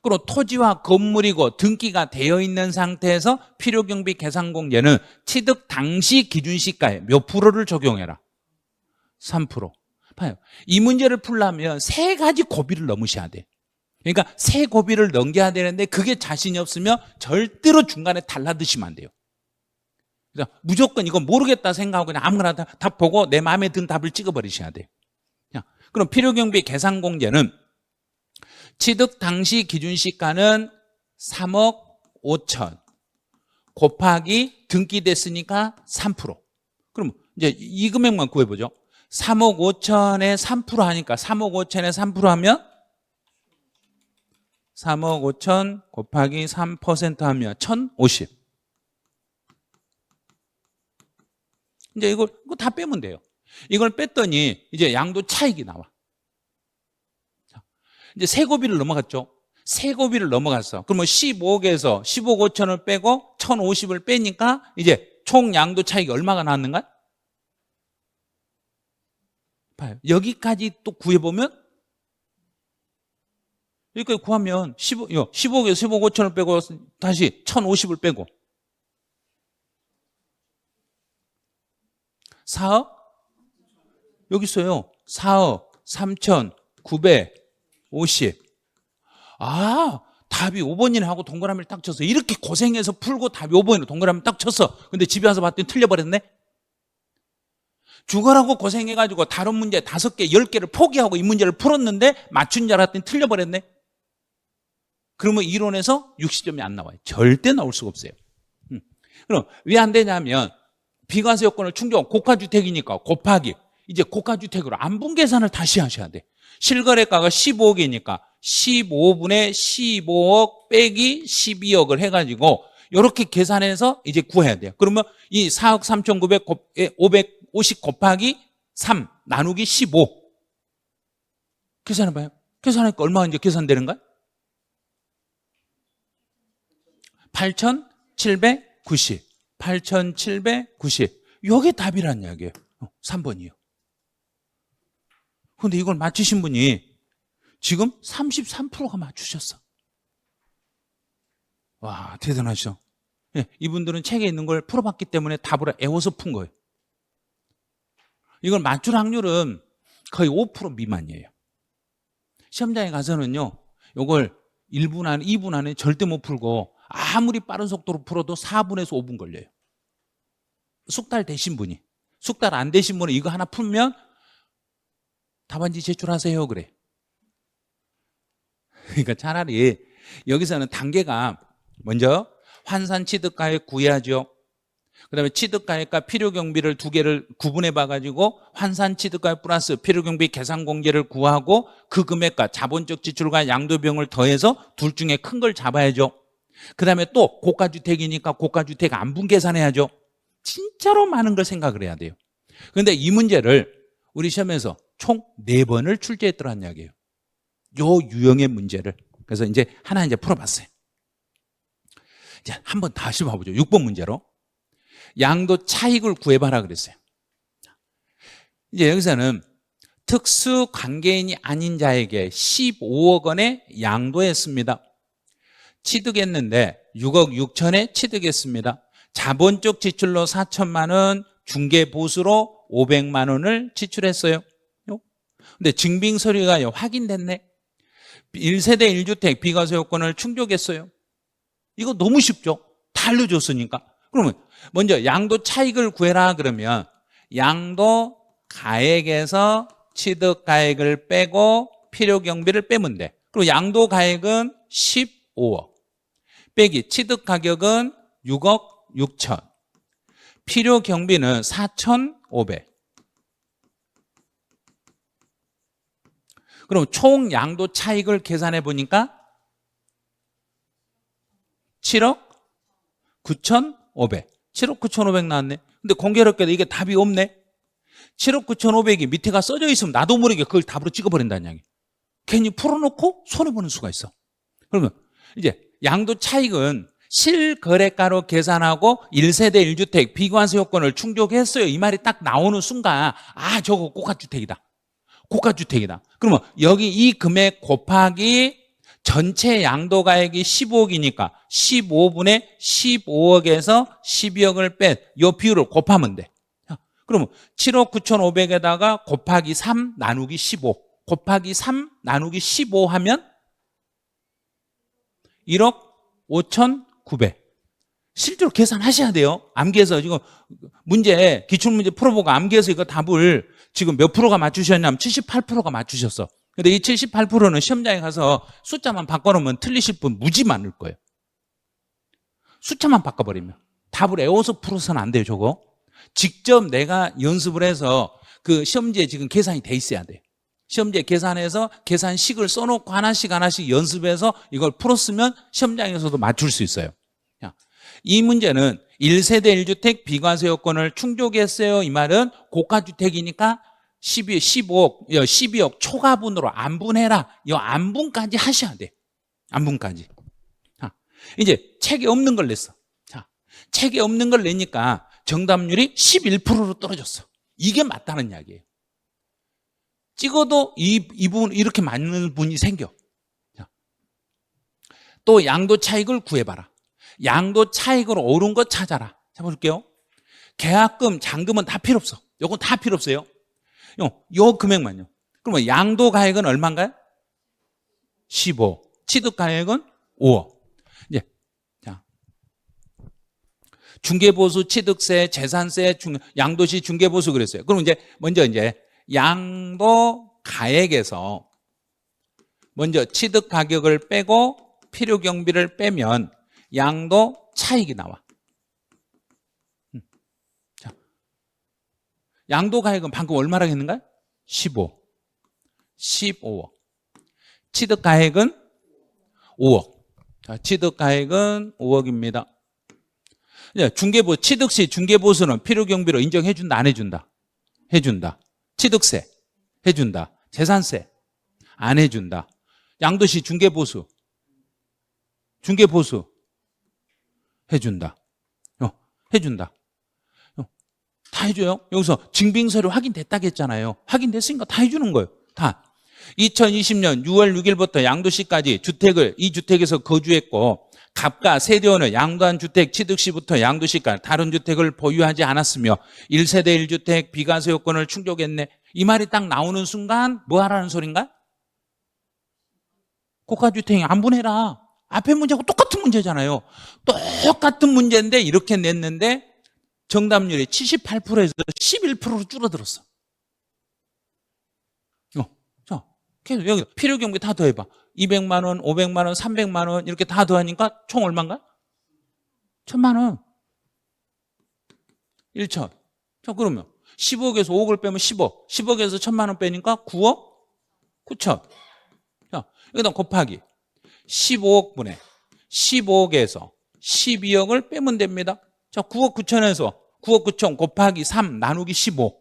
그리고 토지와 건물이고 등기가 되어 있는 상태에서 필요 경비 계산 공제는 취득 당시 기준시가에 몇 프로를 적용해라? 3%. 봐요. 이 문제를 풀려면 세 가지 고비를 넘으셔야 돼. 그러니까 세 고비를 넘겨야 되는데 그게 자신이 없으면 절대로 중간에 달라드시면 안 돼요. 그래서 무조건 이거 모르겠다 생각하고 그냥 아무거나 답 보고 내 마음에 든 답을 찍어버리셔야 돼요. 그럼 필요경비 계산공제는 취득 당시 기준시가는 3억 5천 곱하기 등기됐으니까 3%. 그럼 이제 이 금액만 구해보죠. 3억 5천에 3% 하니까 3억 5천에 3% 하면 3억 5천 곱하기 3% 하면 1,050. 이제 이거 다 빼면 돼요. 이걸 뺐더니 이제 양도 차익이 나와. 이제 세 고비를 넘어갔죠. 세 고비를 넘어갔어. 그러면 15억에서 15억 5천을 빼고 1,050을 빼니까 이제 총 양도 차익이 얼마가 나왔는가? 봐요. 여기까지 또 구해보면 여기까지 구하면 15억에서 15억 5천을 빼고 다시 1,050을 빼고 4억? 여기 있어요. 4억 3,950. 답이 5번이네 하고 동그라미를 딱 쳤어. 이렇게 고생해서 풀고 답이 5번이네 동그라미 딱 쳤어. 근데 집에 와서 봤더니 틀려버렸네. 죽어라고 고생해가지고 다른 문제 5개, 10개를 포기하고 이 문제를 풀었는데 맞춘 줄 알았더니 틀려버렸네. 그러면 이론에서 60점이 안 나와요. 절대 나올 수가 없어요. 그럼 왜 안 되냐면 비과세 요건을 충족한 고가주택이니까 곱하기 이제 고가주택으로 안분 계산을 다시 하셔야 돼. 실거래가가 15억이니까 15분의 15억 빼기 12억을 해가지고 이렇게 계산해서 이제 구해야 돼요. 그러면 이 4억 3,950 곱하기 3 나누기 15 계산해봐요. 계산하니까 얼마가 이제 계산되는가요? 8,790 8,790 이게 답이란 이야기예요. 3번이요. 근데 이걸 맞추신 분이 지금 33%가 맞추셨어. 와, 대단하시죠? 예, 이분들은 책에 있는 걸 풀어봤기 때문에 답을 애워서 푼 거예요. 이걸 맞출 확률은 거의 5% 미만이에요. 시험장에 가서는요, 이걸 1분 안에, 2분 안에 절대 못 풀고 아무리 빠른 속도로 풀어도 4분에서 5분 걸려요. 숙달 되신 분이. 숙달 안 되신 분은 이거 하나 풀면 답안지 제출하세요 그래. 그러니까 차라리 여기서는 단계가 먼저 환산 취득가액 구해야죠. 그 다음에 취득가액과 필요경비를 두 개를 구분해 봐가지고 환산 취득가액 플러스 필요경비 계산 공제를 구하고 그 금액과 자본적 지출과 양도비용을 더해서 둘 중에 큰 걸 잡아야죠. 그 다음에 또 고가주택이니까 고가주택 안분 계산해야죠. 진짜로 많은 걸 생각을 해야 돼요. 그런데 이 문제를 우리 시험에서 총 4번을 출제했더란 이야기예요. 요 유형의 문제를. 그래서 이제 하나 이제 풀어봤어요. 이제 한번 다시 봐보죠. 6번 문제로. 양도 차익을 구해봐라 그랬어요. 이제 여기서는 특수 관계인이 아닌 자에게 15억 원의 양도했습니다. 취득했는데 6억 6천에 취득했습니다. 자본적 지출로 4천만 원, 중개보수로 500만 원을 지출했어요. 근데 증빙서류가 확인됐네. 1세대 1주택 비과세 요건을 충족했어요. 이거 너무 쉽죠? 다 알려줬으니까. 그러면 먼저 양도 차익을 구해라 그러면 양도 가액에서 취득 가액을 빼고 필요 경비를 빼면 돼. 그리고 양도 가액은 15억 빼기 취득 가격은 6억 6천, 필요 경비는 4,500. 그럼 총 양도 차익을 계산해 보니까 7억 9,500. 7억 9,500 나왔네. 근데 공교롭게도 이게 답이 없네. 7억 9,500이 밑에가 써져 있으면 나도 모르게 그걸 답으로 찍어버린다는 이야기. 괜히 풀어놓고 손해보는 수가 있어. 그러면 이제 양도 차익은 실거래가로 계산하고 1세대 1주택 비과세 요건을 충족했어요. 이 말이 딱 나오는 순간 아 저거 고가주택이다. 고가주택이다. 그러면 여기 이 금액 곱하기 전체 양도가액이 15억이니까 15분의 15억에서 12억을 뺀 이 비율을 곱하면 돼. 그러면 7억 9,500에다가 곱하기 3 나누기 15 곱하기 3 나누기 15 하면 1억 5,900. 실제로 계산하셔야 돼요. 암기해서 지금 문제 기출문제 풀어보고 암기해서 이거 답을 지금 몇 프로가 맞추셨냐면 78%가 맞추셨어. 근데 이 78%는 시험장에 가서 숫자만 바꿔놓으면 틀리실 분 무지 많을 거예요. 숫자만 바꿔버리면. 답을 외워서 풀어서는 안 돼요, 저거. 직접 내가 연습을 해서 그 시험지에 지금 계산이 돼 있어야 돼요. 시험지에 계산해서 계산식을 써놓고 하나씩 하나씩 연습해서 이걸 풀었으면 시험장에서도 맞출 수 있어요. 이 문제는 1세대 1주택 비과세 요건을 충족했어요. 이 말은 고가주택이니까 12억 초과분으로 안분해라. 이 안분까지 하셔야 돼. 안분까지. 이제 책에 없는 걸 냈어. 자, 책에 없는 걸 내니까 정답률이 11%로 떨어졌어. 이게 맞다는 이야기예요. 찍어도 이 부분 이렇게 맞는 분이 생겨. 자, 또 양도 차익을 구해봐라. 양도 차익으로 오른 거 찾아라. 자, 볼게요. 계약금, 잔금은 다 필요 없어. 요건 다 필요 없어요. 요 금액만요. 그러면 양도 가액은 얼마인가요? 15. 취득 가액은 5억. 이제 자, 중개보수, 취득세, 재산세, 양도시 중개보수 그랬어요. 그럼 이제 먼저 이제 양도 가액에서 먼저 취득 가격을 빼고 필요 경비를 빼면 양도 차익이 나와. 자, 양도가액은 방금 얼마라고 했는가요? 15억. 취득가액은 5억. 자, 취득가액은 5억입니다. 중개보, 취득시 중개보수는 필요경비로 인정해준다, 안 해준다? 해준다. 취득세 해준다. 재산세 안 해준다. 양도시 중개보수 해준다. 해준다. 다 해줘요. 여기서 증빙서류 확인됐다고 했잖아요. 확인됐으니까 다 해주는 거예요. 다. 2020년 6월 6일부터 양도시까지 이 주택에서 거주했고 갑과 세대원은 양도한 주택 취득시부터 양도시까지 다른 주택을 보유하지 않았으며 1세대 1주택 비과세 요건을 충족했네. 이 말이 딱 나오는 순간 뭐 하라는 소린가? 고가주택이 안 분해라. 앞에 문제하고 똑같은 문제잖아요. 똑같은 문제인데 이렇게 냈는데 정답률이 78%에서 11%로 줄어들었어. 자, 계속 여기 필요경비 다 더해봐. 200만 원, 500만 원, 300만 원 이렇게 다 더하니까 총 얼마인가? 1000만 원. 1천. 자, 그러면 15억에서 5억을 빼면 10억. 10억에서 1000만 원 빼니까 9억 9천. 자, 여기다 곱하기 15억 분의 15억에서 12억을 빼면 됩니다. 자, 9억 9천에서 9억 9천 곱하기 3 나누기 15.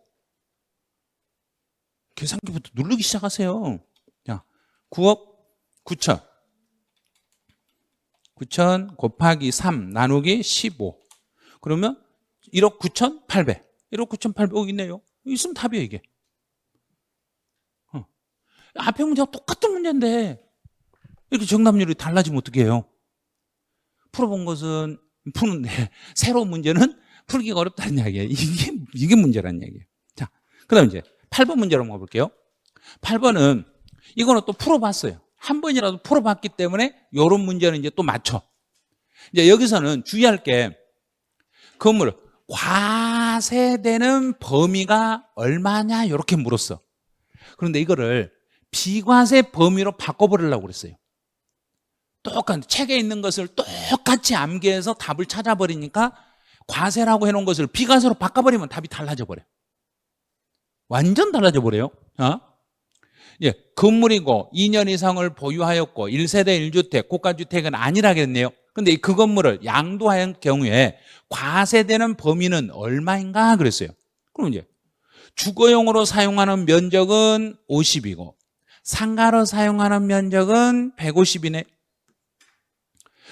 계산기부터 누르기 시작하세요. 자, 9억 9천. 9천 곱하기 3 나누기 15. 그러면 1억 9,800. 1억 9,800억 있네요. 있으면 답이에요, 이게. 앞에 문제가 똑같은 문제인데 이렇게 정답률이 달라지면 어떻게 해요? 풀어본 것은 푸는데 새로운 문제는 풀기가 어렵다는 이야기예요. 이게 문제라는 이야기예요. 자, 그 다음 이제 8번 문제로 한번 가볼게요. 8번은 이거는 또 풀어봤어요. 한 번이라도 풀어봤기 때문에 이런 문제는 이제 또 맞춰. 이제 여기서는 주의할 게 건물 과세되는 범위가 얼마냐 이렇게 물었어. 그런데 이거를 비과세 범위로 바꿔버리려고 그랬어요. 똑같은 책에 있는 것을 똑같이 암기해서 답을 찾아버리니까 과세라고 해놓은 것을 비과세로 바꿔버리면 답이 달라져 버려요. 완전 달라져 버려요. 예, 건물이고 2년 이상을 보유하였고 1세대 1주택 고가주택은 아니라겠네요. 근데 그 건물을 양도할 경우에 과세되는 범위는 얼마인가 그랬어요. 그럼 이제 주거용으로 사용하는 면적은 50이고 상가로 사용하는 면적은 150이네.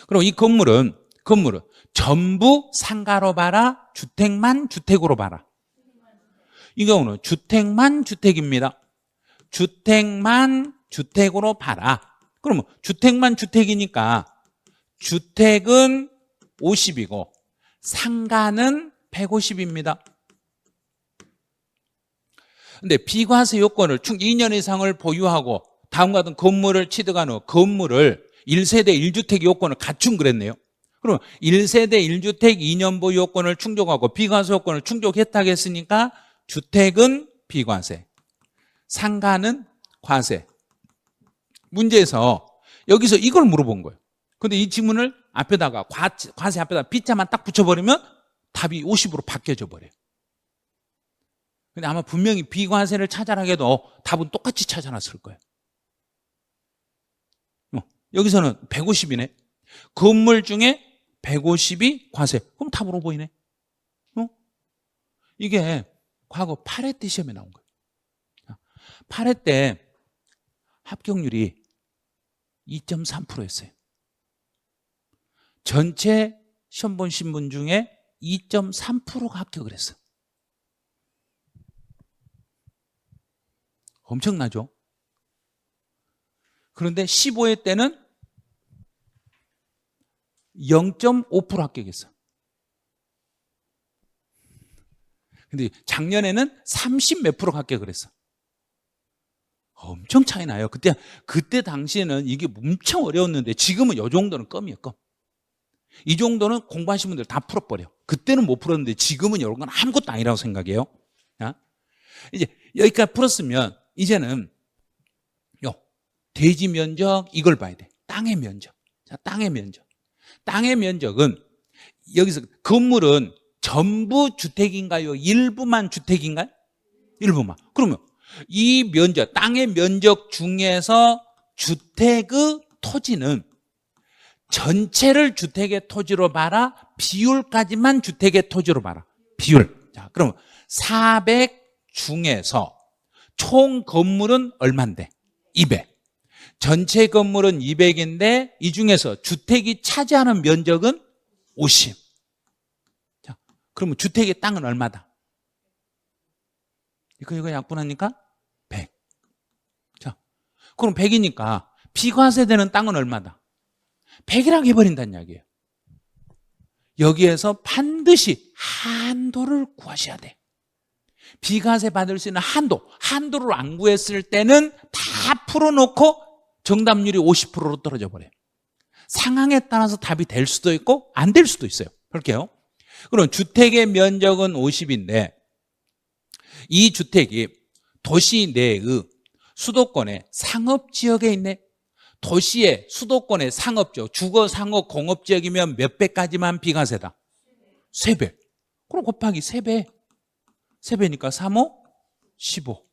그럼 이 건물은 전부 상가로 봐라, 주택만 주택으로 봐라. 이 경우는 주택만 주택입니다. 주택만 주택으로 봐라. 그러면 주택만 주택이니까 주택은 50이고 상가는 150입니다. 근데 비과세 요건을 총 2년 이상을 보유하고 다음과 같은 건물을 취득한 후 건물을 1세대 1주택 요건을 갖춘 그랬네요. 그럼 1세대 1주택 2년 보유 요건을 충족하고 비과세 요건을 충족했다고 했으니까 주택은 비과세, 상가는 과세. 문제에서 여기서 이걸 물어본 거예요. 근데 이 지문을 앞에다가 과세 앞에다가 B자만 딱 붙여버리면 답이 50으로 바뀌어져 버려요. 근데 아마 분명히 비과세를 찾아라 해도 답은 똑같이 찾아놨을 거예요. 여기서는 150이네. 건물 중에 150이 과세. 그럼 답으로 보이네. 이게 과거 8회 때 시험에 나온 거예요. 8회 때 합격률이 2.3%였어요. 전체 시험 보신 분 중에 2.3%가 합격을 했어. 엄청나죠? 그런데 15회 때는 0.5% 합격했어. 근데 작년에는 30 몇 프로 합격을 했어. 엄청 차이 나요. 그때 당시에는 이게 엄청 어려웠는데 지금은 이 정도는 껌이에요, 껌. 이 정도는 공부하신 분들 다 풀어버려. 그때는 못 풀었는데 지금은 이런 건 아무것도 아니라고 생각해요. 이제 여기까지 풀었으면 이제는 대지 면적 이걸 봐야 돼. 땅의 면적. 자, 땅의 면적. 땅의 면적은 여기서 건물은 전부 주택인가요? 일부만 주택인가요? 일부만. 그러면 이 면적, 땅의 면적 중에서 주택의 토지는 전체를 주택의 토지로 봐라, 비율까지만 주택의 토지로 봐라. 비율. 자, 그럼 400 중에서 총 건물은 얼만데? 200. 전체 건물은 200인데 이 중에서 주택이 차지하는 면적은 50. 자, 그러면 주택의 땅은 얼마다? 이거 약분하니까 100. 자, 그럼 100이니까 비과세되는 땅은 얼마다? 100이라고 해버린다는 이야기예요. 여기에서 반드시 한도를 구하셔야 돼. 비과세 받을 수 있는 한도를 안 구했을 때는 다 풀어놓고 정답률이 50%로 떨어져 버려요. 상황에 따라서 답이 될 수도 있고 안 될 수도 있어요. 볼게요. 그럼 주택의 면적은 50인데 이 주택이 도시 내의 수도권의 상업지역에 있네. 도시의 수도권의 상업지역, 주거, 상업, 공업지역이면 몇 배까지만 비과세다? 3배. 그럼 곱하기 3배. 3배니까 3, 5, 15.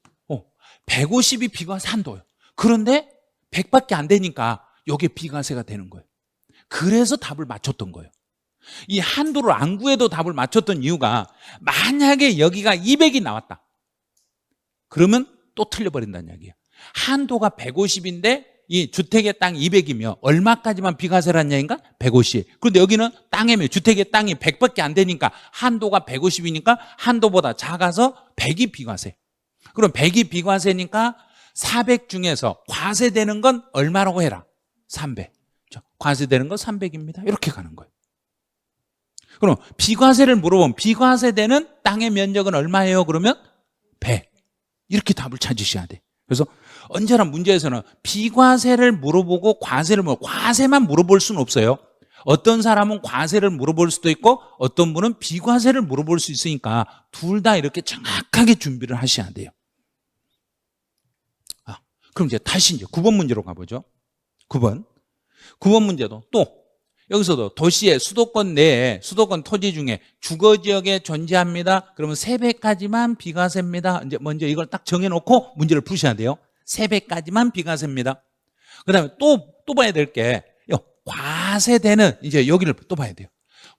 150이 비과세 한도예요. 그런데 100밖에 안 되니까 이게 비과세가 되는 거예요. 그래서 답을 맞췄던 거예요. 이 한도를 안 구해도 답을 맞췄던 이유가 만약에 여기가 200이 나왔다. 그러면 또 틀려버린다는 이야기예요. 한도가 150인데 이 주택의 땅 200이면 얼마까지만 비과세라는 얘기인가? 150. 그런데 여기는 땅의 주택의 땅이 100밖에 안 되니까 한도가 150이니까 한도보다 작아서 100이 비과세. 그럼 100이 비과세니까 400 중에서 과세되는 건 얼마라고 해라? 300. 과세되는 건 300입니다. 이렇게 가는 거예요. 그럼 비과세를 물어보면 비과세되는 땅의 면적은 얼마예요? 그러면 100. 이렇게 답을 찾으셔야 돼. 그래서 언제나 문제에서는 비과세를 물어보고 과세만 물어볼 수는 없어요. 어떤 사람은 과세를 물어볼 수도 있고 어떤 분은 비과세를 물어볼 수 있으니까 둘 다 이렇게 정확하게 준비를 하셔야 돼요. 그럼 이제 다시 이제 9번 문제로 가보죠. 9번 문제도 또 여기서도 도시의 수도권 내에 수도권 토지 중에 주거지역에 존재합니다. 그러면 3배까지만 비과세입니다. 이제 먼저 이걸 딱 정해놓고 문제를 푸셔야 돼요. 3배까지만 비과세입니다. 그 다음에 또 봐야 될 게 과세되는 이제 여기를 또 봐야 돼요.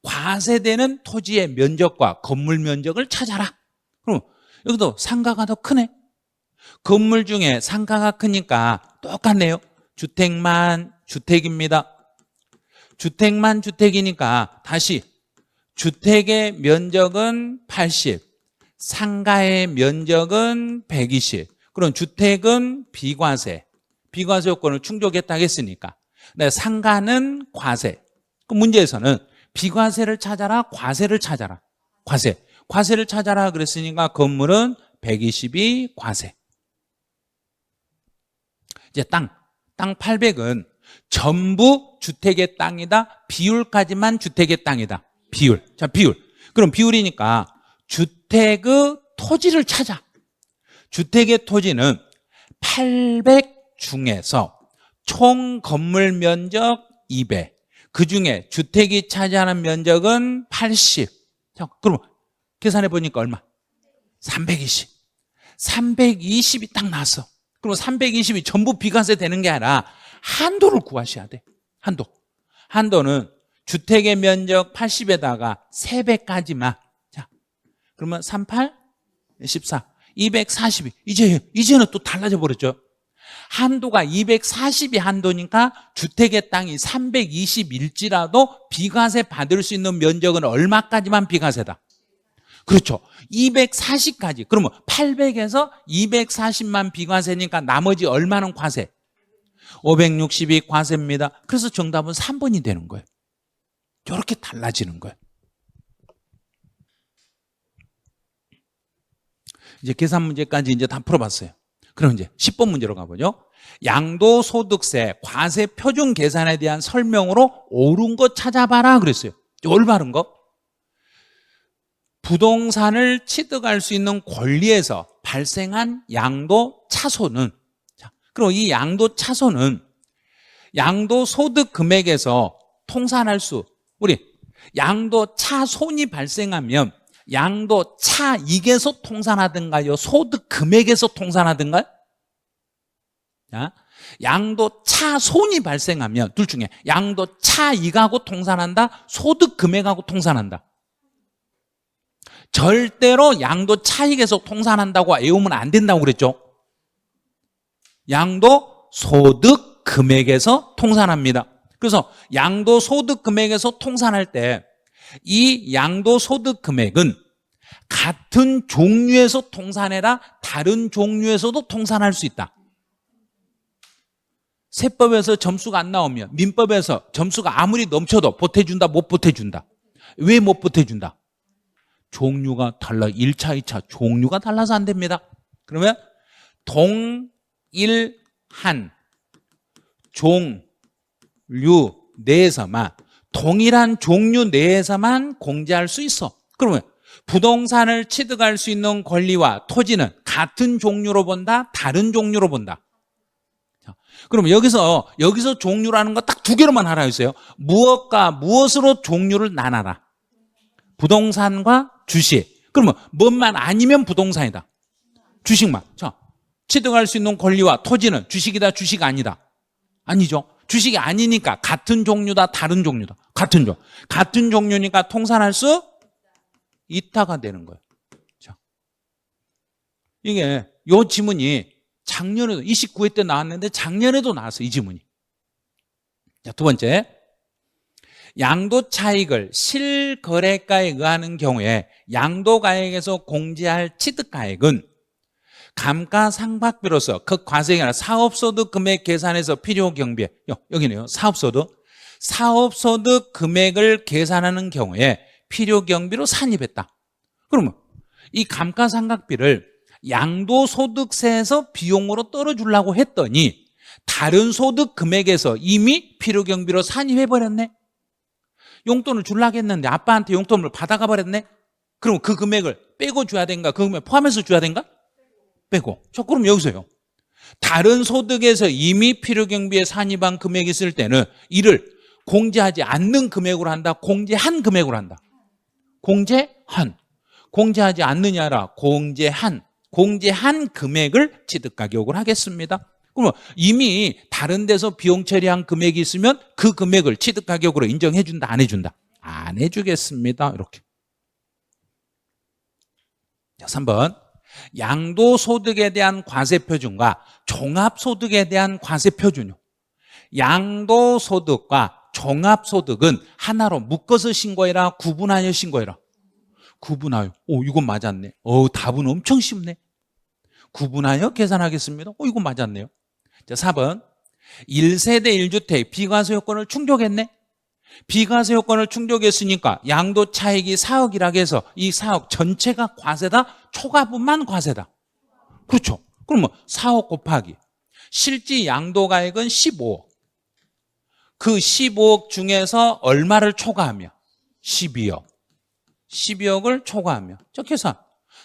과세되는 토지의 면적과 건물 면적을 찾아라. 그럼 여기도 상가가 더 크네. 건물 중에 상가가 크니까 똑같네요. 주택만 주택입니다. 주택만 주택이니까 다시 주택의 면적은 80, 상가의 면적은 120. 그럼 주택은 비과세 요건을 충족했다 했으니까 상가는 과세. 그 문제에서는 비과세를 찾아라, 과세를 찾아라. 과세를 찾아라 그랬으니까 건물은 120이 과세. 이제 땅 800은 전부 주택의 땅이다. 비율까지만 주택의 땅이다. 비율. 자, 비율. 그럼 비율이니까 주택의 토지를 찾아. 주택의 토지는 800 중에서 총 건물 면적 200. 그 중에 주택이 차지하는 면적은 80. 자, 그럼 계산해 보니까 얼마? 320. 320이 딱 나왔어. 그럼 320이 전부 비과세 되는 게 아니라 한도를 구하셔야 돼. 한도는 주택의 면적 80에다가 3배까지만. 자, 그러면 38, 14, 240이 이제는 또 달라져 버렸죠. 한도가 240이 한도니까 주택의 땅이 320일지라도 비과세 받을 수 있는 면적은 얼마까지만 비과세다? 그렇죠. 240까지. 그러면 800에서 240만 비과세니까 나머지 얼마는 과세? 560이 과세입니다. 그래서 정답은 3번이 되는 거예요. 이렇게 달라지는 거예요. 이제 계산 문제까지 이제 다 풀어봤어요. 그럼 이제 10번 문제로 가보죠. 양도소득세 과세 표준 계산에 대한 설명으로 옳은 거 찾아봐라 그랬어요. 올바른 거. 부동산을 취득할 수 있는 권리에서 발생한 양도 차손은, 자, 그럼 이 양도 차손은 양도소득 금액에서 통산할 수, 우리 양도 차손이 발생하면 양도 차익에서 통산하든가요? 소득 금액에서 통산하든가요? 자, 양도 차손이 발생하면 둘 중에 양도 차익하고 통산한다, 소득 금액하고 통산한다. 절대로 양도 차익에서 통산한다고 외우면 안 된다고 그랬죠. 양도 소득 금액에서 통산합니다. 그래서 양도 소득 금액에서 통산할 때 이 양도 소득 금액은 같은 종류에서 통산해라, 다른 종류에서도 통산할 수 있다. 세법에서 점수가 안 나오면 민법에서 점수가 아무리 넘쳐도 보태준다, 못 보태준다. 왜 못 보태준다? 종류가 달라. 1차, 2차 종류가 달라서 안 됩니다. 그러면 동일한 종류 내에서만, 동일한 종류 내에서만 공제할 수 있어. 그러면 부동산을 취득할 수 있는 권리와 토지는 같은 종류로 본다, 다른 종류로 본다. 그럼 여기서 종류라는 거 딱 두 개로만 알아 있어요. 무엇과 무엇으로 종류를 나눠라. 부동산과 주식. 그러면 뭔만 아니면 부동산이다. 주식만. 자, 취득할 수 있는 권리와 토지는 주식이다, 주식 아니다. 아니죠. 주식이 아니니까 같은 종류다, 다른 종류다. 같은 종류. 같은 종류니까 통산할 수 있다가 되는 거예요. 자, 이게 요 지문이 작년에도 29회 때 나왔는데 작년에도 나왔어요. 이 지문이. 자, 두 번째. 양도 차익을 실거래가에 의하는 경우에 양도가액에서 공제할 취득가액은 감가상각비로서 그 과세가 아니라 사업소득 금액 계산에서 필요 경비에, 여기네요. 사업소득 금액을 계산하는 경우에 필요 경비로 산입했다. 그러면 이 감가상각비를 양도소득세에서 비용으로 떨어주려고 했더니 다른 소득 금액에서 이미 필요 경비로 산입해버렸네. 용돈을 주려고 했는데 아빠한테 용돈을 받아가 버렸네. 그럼 그 금액을 빼고 줘야 된가? 그 금액 포함해서 줘야 된가? 빼고. 저 그럼 여기서요. 다른 소득에서 이미 필요경비에 산입한 금액이 있을 때는 이를 공제하지 않는 금액으로 한다, 공제한 금액으로 한다. 공제한. 공제하지 않느냐라 공제한 금액을 취득가격을 하겠습니다. 그러면 이미 다른 데서 비용 처리한 금액이 있으면 그 금액을 취득가격으로 인정해 준다, 안 해준다? 안 해주겠습니다. 이렇게. 자, 3번. 양도소득에 대한 과세표준과 종합소득에 대한 과세표준이요. 양도소득과 종합소득은 하나로 묶어서 신고해라, 구분하여 신고해라? 구분하여. 오, 이건 맞았네. 답은 엄청 쉽네. 구분하여 계산하겠습니다. 이건 맞았네요. 자, 4번. 1세대 1주택 비과세 요건을 충족했네. 비과세 요건을 충족했으니까 양도 차익이 4억이라고 해서 이 4억 전체가 과세다, 초과분만 과세다. 그렇죠. 그러면 4억 곱하기 실제 양도가액은 15억. 그 15억 중에서 얼마를 초과하며? 12억. 12억을 초과하며. 저 계산.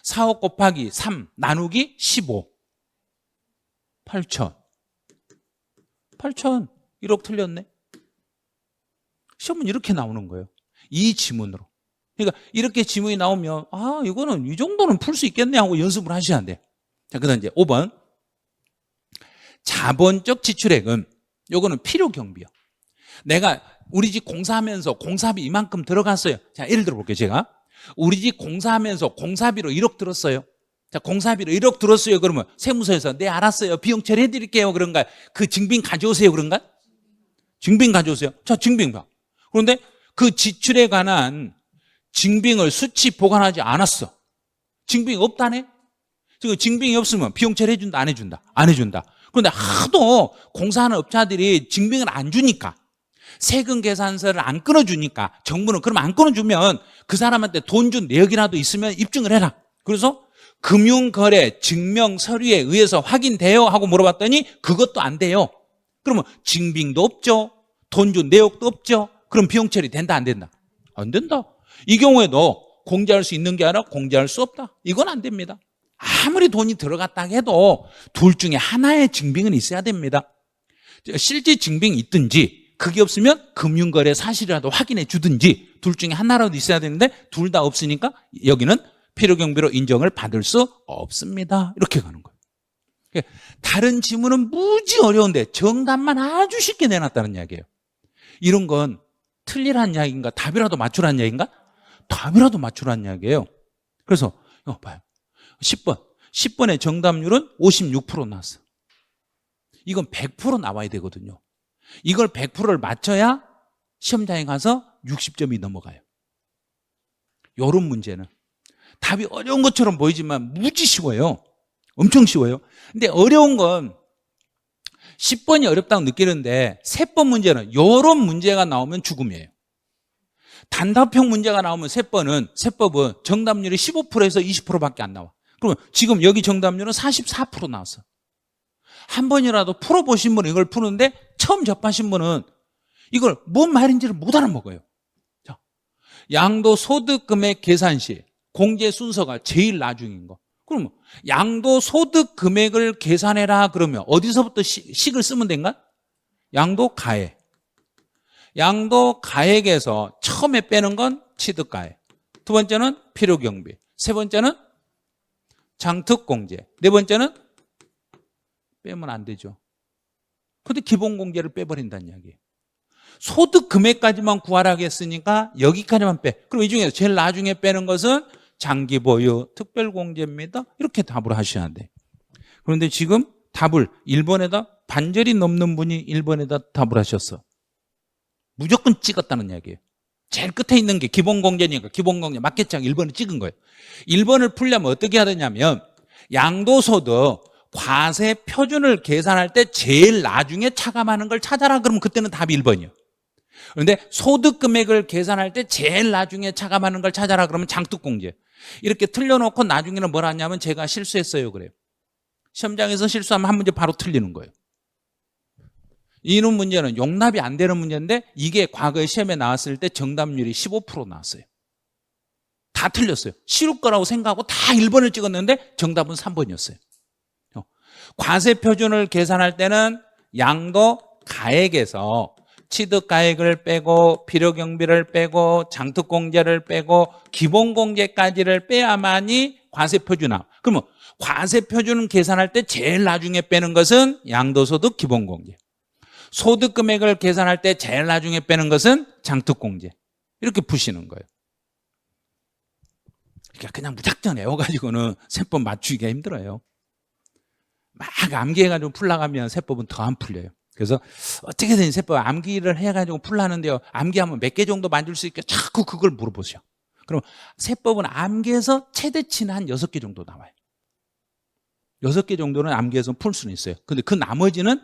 4억 곱하기 3 나누기 15. 8천. 8천. 1억 틀렸네. 시험은 이렇게 나오는 거예요. 이 지문으로. 그러니까 이렇게 지문이 나오면 이거는 이 정도는 풀 수 있겠네 하고 연습을 하셔야 돼요. 자, 그다음 이제 5번. 자본적 지출액은 요거는 필요 경비요. 내가 우리 집 공사하면서 공사비 이만큼 들어갔어요. 자, 예를 들어 볼게요. 제가 우리 집 공사하면서 공사비로 1억 들었어요. 자, 공사비로 1억 들었어요. 그러면 세무서에서 네 알았어요, 비용 처리해 드릴게요. 그런가? 그 증빙 가져오세요. 그런가? 증빙 가져오세요. 자, 증빙 봐. 그런데 그 지출에 관한 증빙을 수치 보관하지 않았어. 증빙이 없다네? 지금 증빙이 없으면 비용 처리해 준다, 안 해준다? 안 해준다. 그런데 하도 공사하는 업자들이 증빙을 안 주니까, 세금 계산서를 안 끊어주니까, 정부는 그럼 안 끊어주면 그 사람한테 돈 준 내역이라도 있으면 입증을 해라. 그래서 금융거래 증명 서류에 의해서 확인돼요 하고 물어봤더니 그것도 안 돼요. 그러면 증빙도 없죠, 돈 준 내역도 없죠. 그럼 비용 처리 된다, 안 된다? 안 된다. 이 경우에도 공제할 수 있는 게 아니라 공제할 수 없다. 이건 안 됩니다. 아무리 돈이 들어갔다 해도 둘 중에 하나의 증빙은 있어야 됩니다. 실제 증빙이 있든지 그게 없으면 금융거래 사실이라도 확인해 주든지 둘 중에 하나라도 있어야 되는데 둘 다 없으니까 여기는 필요경비로 인정을 받을 수 없습니다. 이렇게 가는 거예요. 다른 지문은 무지 어려운데 정답만 아주 쉽게 내놨다는 이야기예요. 이런 건 틀리란 이야기인가 답이라도 맞추란 이야기인가? 답이라도 맞추란 이야기예요. 그래서 봐요. 10번의 정답률은 56% 나왔어. 이건 100% 나와야 되거든요. 이걸 100%를 맞춰야 시험장에 가서 60점이 넘어가요. 이런 문제는 답이 어려운 것처럼 보이지만 무지 쉬워요. 엄청 쉬워요. 근데 어려운 건 10번이 어렵다고 느끼는데 3번 문제는 이런 문제가 나오면 죽음이에요. 단답형 문제가 나오면 세법은 정답률이 15%에서 20%밖에 안 나와. 그러면 지금 여기 정답률은 44% 나왔어. 한 번이라도 풀어보신 분은 이걸 푸는데 처음 접하신 분은 이걸 뭔 말인지를 못 알아먹어요. 자, 양도소득금액 계산 시 공제 순서가 제일 나중인 거. 그러면 양도소득금액을 계산해라 그러면 어디서부터 식을 쓰면 된가? 양도가액. 양도가액에서 처음에 빼는 건 취득가액, 두 번째는 필요경비, 세 번째는 장특공제, 네 번째는 빼면 안 되죠. 근데 기본공제를 빼버린다는 이야기예요. 소득 금액까지만 구하라고 했으니까 여기까지만 빼. 그럼 이 중에서 제일 나중에 빼는 것은 장기보유, 특별공제입니다. 이렇게 답을 하셔야 돼. 그런데 지금 답을 1번에다 반절이 넘는 분이 1번에다 답을 하셨어. 무조건 찍었다는 이야기예요. 제일 끝에 있는 게 기본공제니까 기본공제 맞겠죠. 1번을 찍은 거예요. 1번을 풀려면 어떻게 해야 되냐면 양도소득 과세 표준을 계산할 때 제일 나중에 차감하는 걸 찾아라. 그러면 그때는 답이 1번이에요. 그런데 소득 금액을 계산할 때 제일 나중에 차감하는 걸 찾아라. 그러면 장특공제. 이렇게 틀려놓고 나중에는 뭘 하냐면 제가 실수했어요 그래요. 시험장에서 실수하면 한 문제 바로 틀리는 거예요. 이런 문제는 용납이 안 되는 문제인데 이게 과거에 시험에 나왔을 때 정답률이 15% 나왔어요. 다 틀렸어요. 쉬울 거라고 생각하고 다 1번을 찍었는데 정답은 3번이었어요. 과세 표준을 계산할 때는 양도가액에서 취득가액을 빼고 필요경비를 빼고 장특공제를 빼고 기본공제까지를 빼야만이 과세표준 나와. 그러면 과세표준을 계산할 때 제일 나중에 빼는 것은 양도소득 기본공제, 소득금액을 계산할 때 제일 나중에 빼는 것은 장특공제. 이렇게 푸시는 거예요. 그러니까 그냥 무작정 외워가지고는 세법 맞추기가 힘들어요. 막 암기해가지고 풀나가면 세법은 더 안 풀려요. 그래서 어떻게든 세법 암기를 해가지고 풀라는데요, 암기하면 몇 개 정도 만들 수 있게 자꾸 그걸 물어보세요. 그럼 세법은 암기해서 최대치는 한 6개 정도 나와요. 6개 정도는 암기해서 풀 수는 있어요. 근데 그 나머지는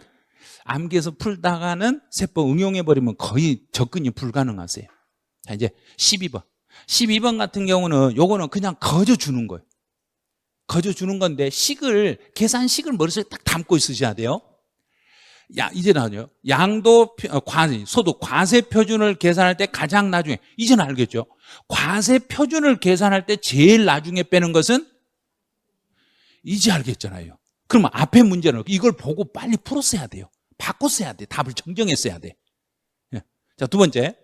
암기해서 풀다가는 세법 응용해버리면 거의 접근이 불가능하세요. 자, 이제 12번. 12번 같은 경우는 요거는 그냥 거저 주는 거예요. 거저 주는 건데 계산식을 머릿속에 딱 담고 있으셔야 돼요. 이제 나와요. 소득 과세 표준을 계산할 때 가장 나중에, 이제는 알겠죠? 과세 표준을 계산할 때 제일 나중에 빼는 것은 이제 알겠잖아요. 그러면 앞에 문제는 이걸 보고 빨리 풀었어야 돼요. 바꿨어야 돼. 답을 정정했어야 돼. 자, 두 번째.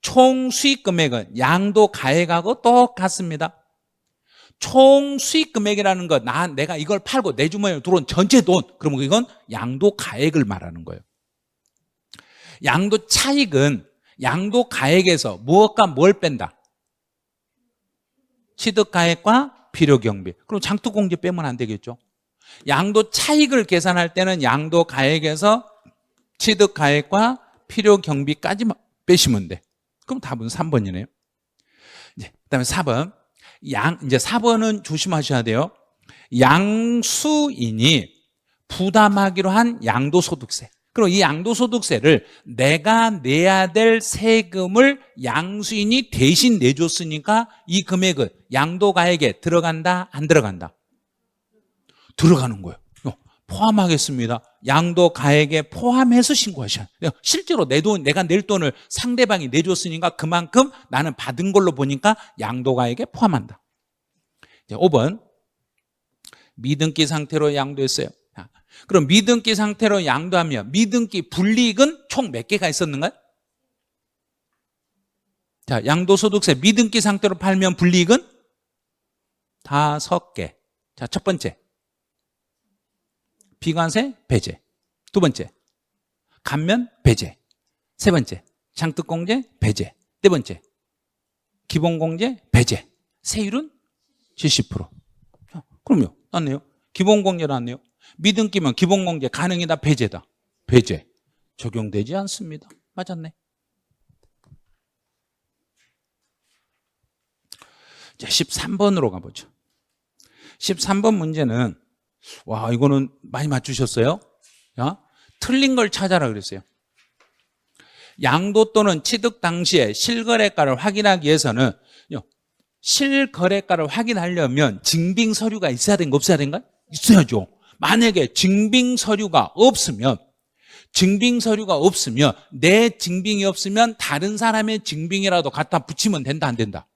총 수익 금액은 양도가액하고 똑같습니다. 총 수익 금액이라는 거, 내가 이걸 팔고 내 주머니에 들어온 전체 돈, 그러면 이건 양도가액을 말하는 거예요. 양도 차익은 양도가액에서 무엇과 뭘 뺀다? 취득가액과 필요경비. 그럼 장특공제 빼면 안 되겠죠. 양도 차익을 계산할 때는 양도가액에서 취득가액과 필요경비까지만 빼시면 돼. 그럼 답은 3번이네요. 그다음에 4번. 이제 4번은 조심하셔야 돼요. 양수인이 부담하기로 한 양도소득세. 그럼 이 양도소득세를 내가 내야 될 세금을 양수인이 대신 내줬으니까 이 금액은 양도가액에 들어간다, 안 들어간다? 들어가는 거예요. 포함하겠습니다. 양도가액에 포함해서 신고하셔야 돼요. 실제로 내가 낼 돈을 상대방이 내줬으니까 그만큼 나는 받은 걸로 보니까 양도가액에 포함한다. 이제 5번. 미등기 상태로 양도했어요. 그럼 미등기 상태로 양도하면 미등기 불이익은 총 몇 개가 있었는가요? 자, 양도소득세 미등기 상태로 팔면 불이익은 5개. 자, 첫 번째 비관세 배제, 두 번째 감면 배제, 세 번째 장특공제 배제, 네 번째 기본공제 배제. 세율은 70%. 그럼요, 나왔네요. 기본공제 나왔네요. 미등기면 기본공제 가능이다 배제다? 배제. 적용되지 않습니다. 맞았네. 자, 13번으로 가보죠. 13번 문제는 와, 이거는 많이 맞추셨어요. 자, 틀린 걸 찾아라 그랬어요. 양도 또는 취득 당시에 실거래가를 확인하기 위해서는 실거래가를 확인하려면 증빙 서류가 있어야 된가 없어야 된가? 있어야죠. 만약에 증빙 서류가 없으면 내 증빙이 없으면 다른 사람의 증빙이라도 갖다 붙이면 된다 안 된다?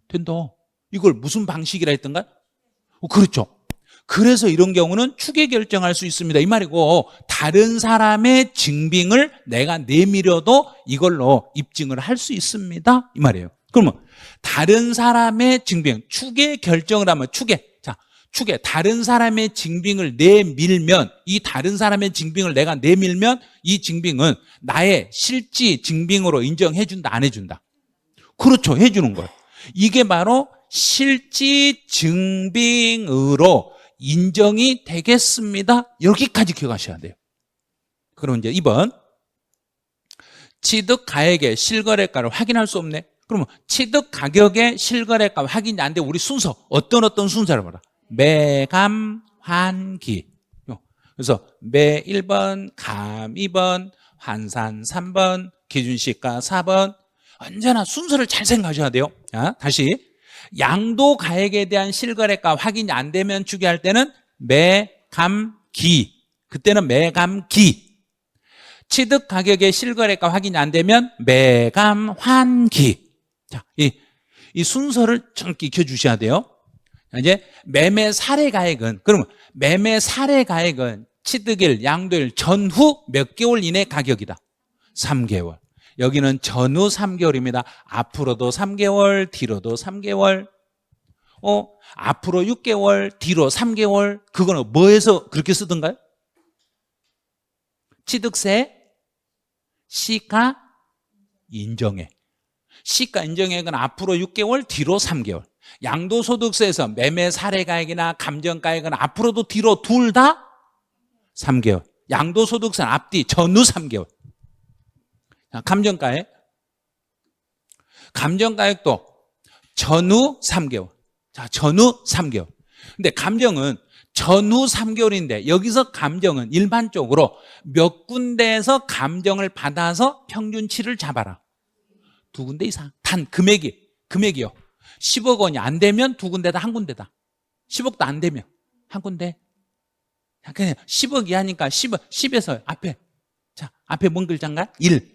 된다. 이걸 무슨 방식이라 했던가? 그렇죠. 그래서 이런 경우는 추계 결정할 수 있습니다 이 말이고, 다른 사람의 증빙을 내가 내밀어도 이걸로 입증을 할 수 있습니다 이 말이에요. 그러면 다른 사람의 증빙, 추계 결정을 하면 추계 다른 사람의 증빙을 내밀면, 이 다른 사람의 증빙을 내가 내밀면 이 증빙은 나의 실지 증빙으로 인정해 준다 안 해준다? 그렇죠, 해주는 거예요. 이게 바로 실지 증빙으로 인정이 되겠습니다. 여기까지 기억하셔야 돼요. 그럼 이제 2번 취득 가액의 실거래가를 확인할 수 없네. 그러면 취득 가격의 실거래가 확인이 안 돼. 우리 순서 어떤 순서를 봐라. 매감 환기. 그래서 매 1번, 감 2번, 환산 3번, 기준시가 4번. 언제나 순서를 잘 생각하셔야 돼요. 자, 다시 양도 가액에 대한 실거래가 확인이 안 되면 추계할 때는 매감기. 그때는 매감기. 취득 가격의 실거래가 확인이 안 되면 매감환기. 자, 이 순서를 정확히 익혀주셔야 돼요. 이제 매매 사례 가액은, 그러면 매매 사례 가액은 취득일, 양도일 전후 몇 개월 이내 가격이다? 3개월. 여기는 전후 3개월입니다. 앞으로도 3개월, 뒤로도 3개월. 앞으로 6개월, 뒤로 3개월. 그거는 뭐에서 그렇게 쓰던가요? 취득세 시가 인정액. 시가 인정액은 앞으로 6개월, 뒤로 3개월. 양도소득세에서 매매 사례가액이나 감정가액은 앞으로도 뒤로 둘 다 3개월. 양도소득세는 앞뒤 전후 3개월. 감정가액. 감정가액도 전후 3개월. 자, 전후 3개월. 근데 감정은 전후 3개월인데 여기서 감정은 일반적으로 몇 군데에서 감정을 받아서 평균치를 잡아라. 2군데 이상. 단 금액이요. 10억 원이 안 되면 2군데다, 한 군데다. 10억도 안 되면 한 군데. 그냥 10억 이하니까 10에서 앞에. 자, 앞에 뭔 글자인가? 1.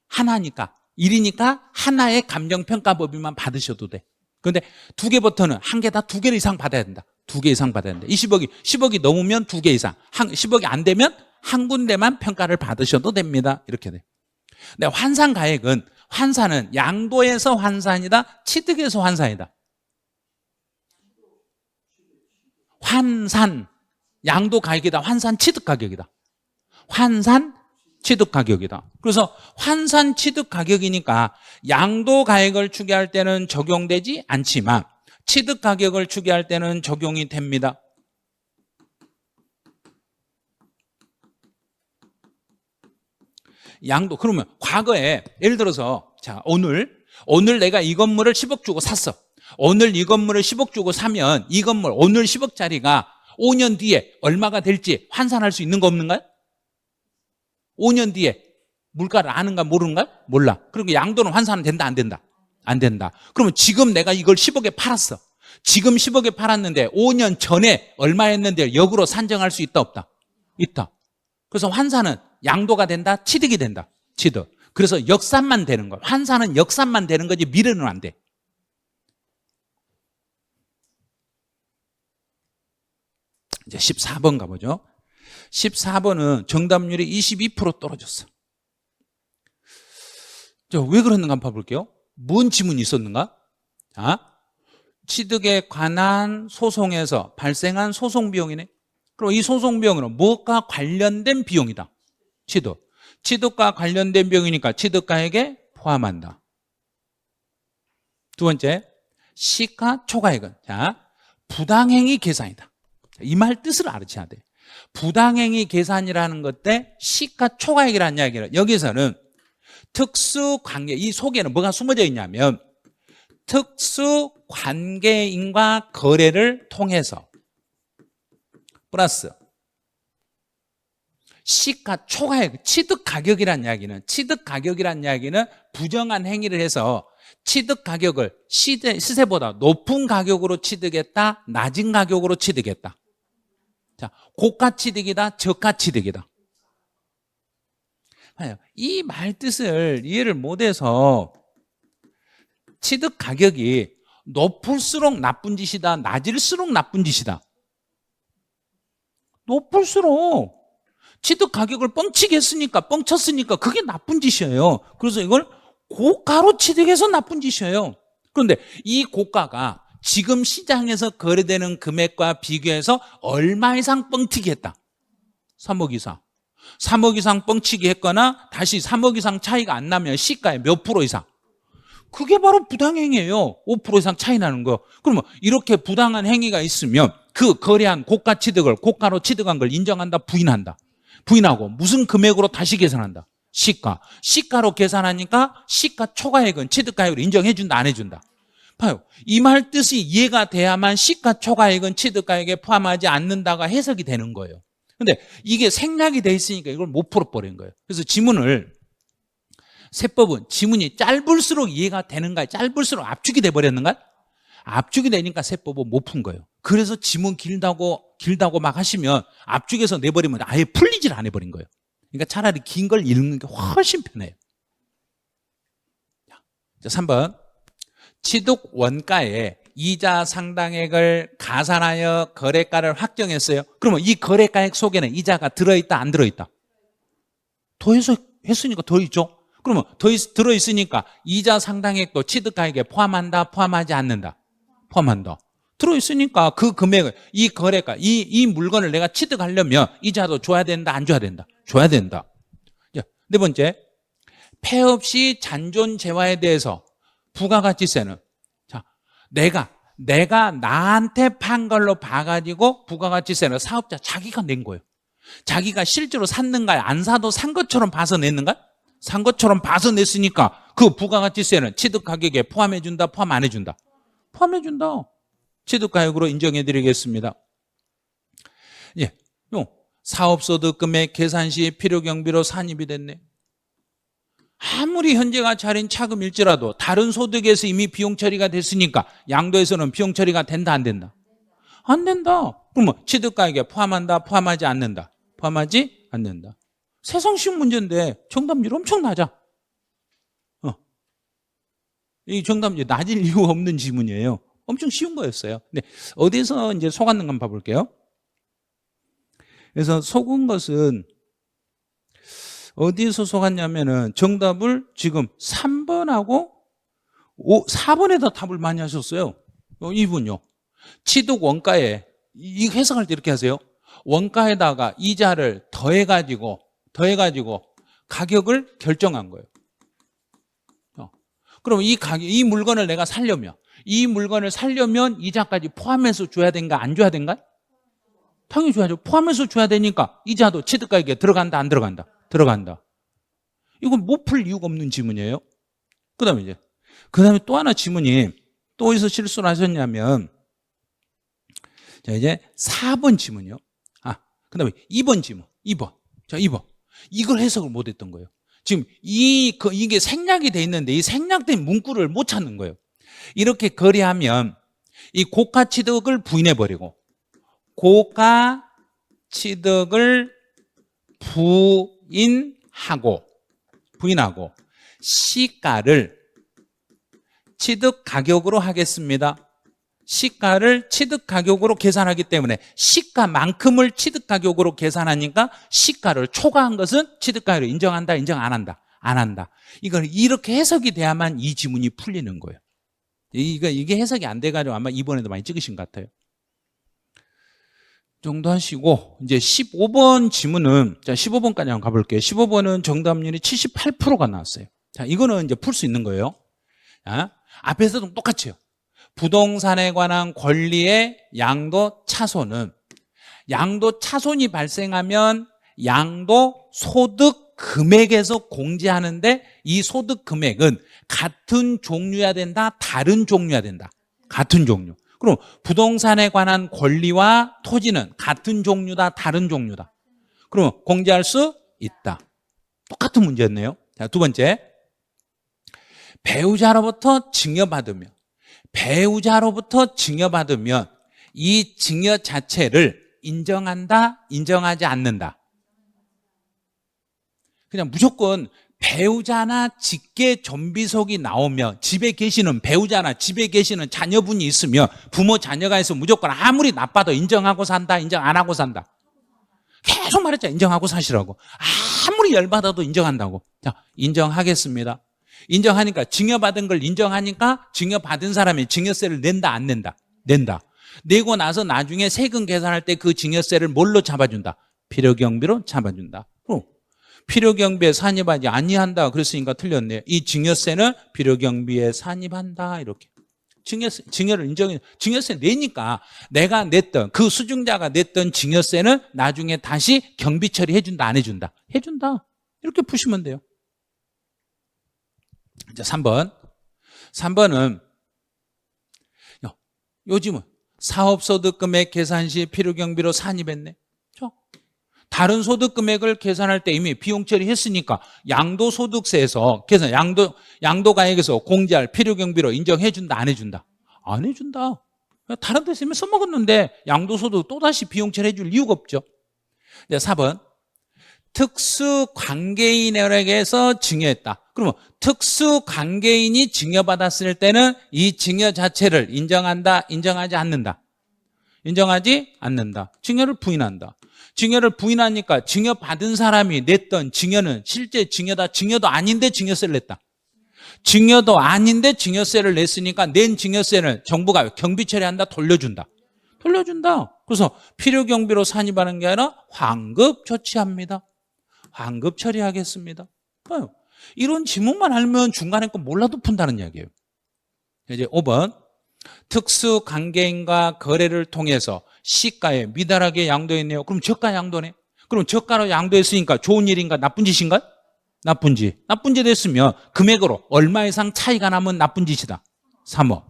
하나니까 1이니까 하나의 감정평가법인만 받으셔도 돼. 그런데 2개부터는 한 개다 2개 이상 받아야 된다. 2개 이상 받아야 된다. 10억이 넘으면 2개 이상. 10억이 안 되면 한 군데만 평가를 받으셔도 됩니다. 이렇게 돼. 근데 환산은 양도에서 환산이다, 취득에서 환산이다. 환산 양도 가격이다, 환산 취득 가격이다. 환산 취득 가격이다. 그래서 환산 취득 가격이니까 양도 가액을 추계할 때는 적용되지 않지만 취득 가격을 추계할 때는 적용이 됩니다. 양도. 그러면 과거에 예를 들어서 자, 오늘 내가 이 건물을 10억 주고 샀어. 오늘 이 건물을 10억 주고 사면 이 건물 오늘 10억짜리가 5년 뒤에 얼마가 될지 환산할 수 있는 거 없는가요? 5년 뒤에 물가를 아는가 모르는가? 몰라. 그리고 양도는 환산은 된다 안 된다? 안 된다. 그러면 지금 내가 이걸 10억에 팔았어. 지금 10억에 팔았는데 5년 전에 얼마였는데 역으로 산정할 수 있다 없다? 있다. 그래서 환산은 양도가 된다, 취득이 된다. 취득. 그래서 역산만 되는 거야. 환산은 역산만 되는 거지 미래는 안 돼. 이제 14번 가보죠. 14번은 정답률이 22% 떨어졌어. 자, 왜 그랬는가 한번 봐볼게요. 뭔 지문이 있었는가? 자, 취득에 관한 소송에서 발생한 소송 비용이네. 그럼 이 소송 비용은 무엇과 관련된 비용이다. 취득과 관련된 비용이니까 취득가액에 포함한다. 두 번째, 시가 초과액은 자, 부당행위 계산이다. 이 말 뜻을 알아채야 돼. 부당행위 계산이라는 것 때 시가 초과액이라는 이야기를 여기서는 특수관계, 이 속에는 뭐가 숨어져 있냐면 특수관계인과 거래를 통해서 플러스 시가 초과액, 취득가격이라는 이야기는 부정한 행위를 해서 취득가격을 시세보다 높은 가격으로 취득했다, 낮은 가격으로 취득했다. 자, 고가취득이다, 저가취득이다. 이 말 뜻을 이해를 못해서 취득가격이 높을수록 나쁜 짓이다, 낮을수록 나쁜 짓이다. 높을수록 취득가격을 뻥치게 했으니까, 뻥쳤으니까 그게 나쁜 짓이에요. 그래서 이걸 고가로 취득해서 나쁜 짓이에요. 그런데 이 고가가 지금 시장에서 거래되는 금액과 비교해서 얼마 이상 뻥튀기 했다? 3억 이상. 3억 이상 뻥치기 했거나 다시 3억 이상 차이가 안 나면 시가의 몇 프로 이상? 그게 바로 부당행위예요. 5% 이상 차이 나는 거. 그러면 이렇게 부당한 행위가 있으면 그 거래한 고가 취득을 고가로 취득한 걸 인정한다, 부인한다? 부인하고 무슨 금액으로 다시 계산한다? 시가로 계산하니까 시가 초과액은 취득가액으로 인정해준다, 안 해준다? 봐요. 이 말 뜻이 이해가 돼야만 시가 초과액은 취득가액에 포함하지 않는다가 해석이 되는 거예요. 근데 이게 생략이 돼 있으니까 이걸 못 풀어버린 거예요. 그래서 지문을, 세법은 지문이 짧을수록 이해가 되는가, 짧을수록 압축이 돼버렸는가? 압축이 되니까 세법은 못 푼 거예요. 그래서 지문 길다고 막 하시면 압축해서 내버리면 아예 풀리질 않아 버린 거예요. 그러니까 차라리 긴 걸 읽는 게 훨씬 편해요. 자, 3번. 취득 원가에 이자 상당액을 가산하여 거래가를 확정했어요. 그러면 이 거래가액 속에는 이자가 들어있다, 안 들어있다? 더해서 했으니까 들어있죠. 그러면 들어있으니까 이자 상당액도 취득가액에 포함한다, 포함하지 않는다? 포함한다. 들어있으니까 그 금액을, 이 거래가, 이 물건을 내가 취득하려면 이자도 줘야 된다, 안 줘야 된다? 줘야 된다. 자, 네 번째, 폐업 시 잔존 재화에 대해서 부가가치세는, 자, 내가 나한테 판 걸로 봐가지고 부가가치세는 사업자 자기가 낸 거예요. 자기가 실제로 샀는가, 안 사도 산 것처럼 봐서 냈는가? 산 것처럼 봐서 냈으니까 그 부가가치세는 취득가격에 포함해준다, 포함 안 해준다? 포함해준다. 취득가액으로 인정해드리겠습니다. 예, 사업소득금액 계산 시 필요경비로 산입이 됐네. 아무리 현재가 차린 차금일지라도 다른 소득에서 이미 비용 처리가 됐으니까 양도에서는 비용 처리가 된다, 안 된다? 안 된다. 그러면 취득가액에 포함한다, 포함하지 않는다? 포함하지 않는다. 세상 쉬운 문제인데 정답률 엄청 낮아. 이 정답률 낮을 이유가 없는 지문이에요. 엄청 쉬운 거였어요. 근데 어디서 이제 속았는가 한번 봐볼게요. 그래서 속은 것은 어디서 속았냐면은 정답을 지금 3번하고 4번에다 답을 많이 하셨어요. 이분요. 취득 원가에, 이 해석할 때 이렇게 하세요. 원가에다가 이자를 더해가지고 가격을 결정한 거예요. 그럼 이 물건을 내가 살려면, 이자까지 포함해서 줘야 된가, 안 줘야 된가? 당연히 줘야죠. 포함해서 줘야 되니까 이자도 취득가액에 들어간다, 안 들어간다? 들어간다. 이건 못 풀 이유가 없는 지문이에요. 그 다음에 또 하나 지문이 또 어디서 실수를 하셨냐면, 자, 이제 4번 지문이요. 그 다음에 2번 지문. 2번. 자, 2번. 이걸 해석을 못 했던 거예요. 지금 이게 생략이 돼 있는데 이 생략된 문구를 못 찾는 거예요. 이렇게 거래하면 이 고가 취득을 부인해버리고, 고가 취득을 부인하고 시가를 취득 가격으로 하겠습니다. 시가를 취득가격으로 계산하기 때문에 시가만큼을 취득가격으로 계산하니까 시가를 초과한 것은 취득가격으로 인정한다, 인정 안 한다? 안 한다. 이걸 이렇게 해석이 돼야만 이 지문이 풀리는 거예요. 이게 해석이 안 돼가지고 아마 이번에도 많이 찍으신 것 같아요. 정도 하시고 이제 15번 지문은, 자 15번까지 한번 가볼게요. 15번은 정답률이 78%가 나왔어요. 자, 이거는 이제 풀 수 있는 거예요. 자, 앞에서도 똑같아요. 부동산에 관한 권리의 양도 차손은, 양도 차손이 발생하면 양도 소득 금액에서 공제하는데, 이 소득 금액은 같은 종류여야 된다, 다른 종류여야 된다? 같은 종류. 그럼 부동산에 관한 권리와 토지는 같은 종류다, 다른 종류다? 그럼 공제할 수 있다. 똑같은 문제였네요. 자, 두 번째, 배우자로부터 증여받으면, 배우자로부터 증여받으면 이 증여 자체를 인정한다, 인정하지 않는다? 그냥 무조건 배우자나 직계 존비속이 나오면, 집에 계시는 배우자나 집에 계시는 자녀분이 있으면, 부모 자녀가 있으면 무조건 아무리 나빠도 인정하고 산다, 인정 안 하고 산다? 계속 말했잖아. 인정하고 사시라고. 아무리 열받아도 인정한다고. 자, 인정하겠습니다. 인정하니까, 증여받은 걸 인정하니까 증여받은 사람이 증여세를 낸다, 안 낸다? 낸다. 내고 나서 나중에 세금 계산할 때 그 증여세를 뭘로 잡아준다? 필요경비로 잡아준다. 필요경비에 산입하지 아니한다 그랬으니까 틀렸네요. 이 증여세는 필요경비에 산입한다, 이렇게. 증여를 인정해. 증여세 내니까 내가 냈던, 그 수증자가 냈던 증여세는 나중에 다시 경비 처리해 준다, 안 해준다? 해준다. 이렇게 푸시면 돼요. 이제 3번. 3번은 요즘은 사업소득금액 계산 시 필요경비로 산입했네. 다른 소득금액을 계산할 때 이미 비용 처리했으니까 양도소득세에서 계산, 양도가액에서 공제할 필요경비로 인정해준다, 안 해준다? 안 해준다. 다른 데서 이미 써먹었는데 양도소득 또다시 비용 처리해줄 이유가 없죠. 이제 4번. 특수관계인에게서 증여했다. 그러면 특수관계인이 증여받았을 때는 이 증여 자체를 인정한다, 인정하지 않는다? 인정하지 않는다. 증여를 부인한다. 증여를 부인하니까 증여받은 사람이 냈던 증여는 실제 증여다, 증여도 아닌데 증여세를 냈다. 증여도 아닌데 증여세를 냈으니까 낸 증여세는 정부가 경비 처리한다, 돌려준다? 돌려준다. 그래서 필요경비로 산입하는 게 아니라 환급 조치합니다. 환급 처리하겠습니다. 이런 지문만 알면 중간에 거 몰라도 푼다는 이야기예요. 이제 5번. 특수관계인과 거래를 통해서 시가에 미달하게 양도했네요. 그럼 저가 양도네. 그럼 저가로 양도했으니까 좋은 일인가, 나쁜 짓인가? 나쁜 짓. 나쁜 짓 됐으면 금액으로 얼마 이상 차이가 나면 나쁜 짓이다. 3억.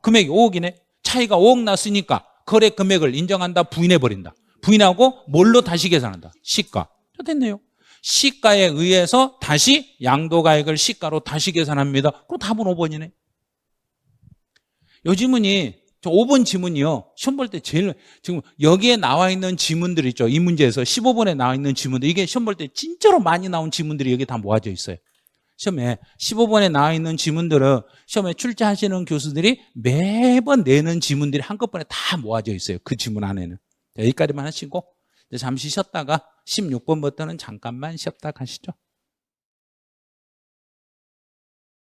금액이 5억이네. 차이가 5억 났으니까 거래 금액을 인정한다, 부인해버린다? 부인하고 뭘로 다시 계산한다? 시가. 됐네요. 시가에 의해서 다시 양도가액을 시가로 다시 계산합니다. 그럼 답은 5번이네. 요 지문이, 저 5번 지문이요, 시험 볼 때 제일, 지금 여기에 나와 있는 지문들 있죠. 이 문제에서 15번에 나와 있는 지문들, 이게 시험 볼 때 진짜로 많이 나온 지문들이 여기 다 모아져 있어요. 시험에 15번에 나와 있는 지문들은 시험에 출제하시는 교수들이 매번 내는 지문들이 한꺼번에 다 모아져 있어요. 그 지문 안에는. 자, 여기까지만 하시고 이제 잠시 쉬었다가 16번부터는 잠깐만 쉬었다 가시죠.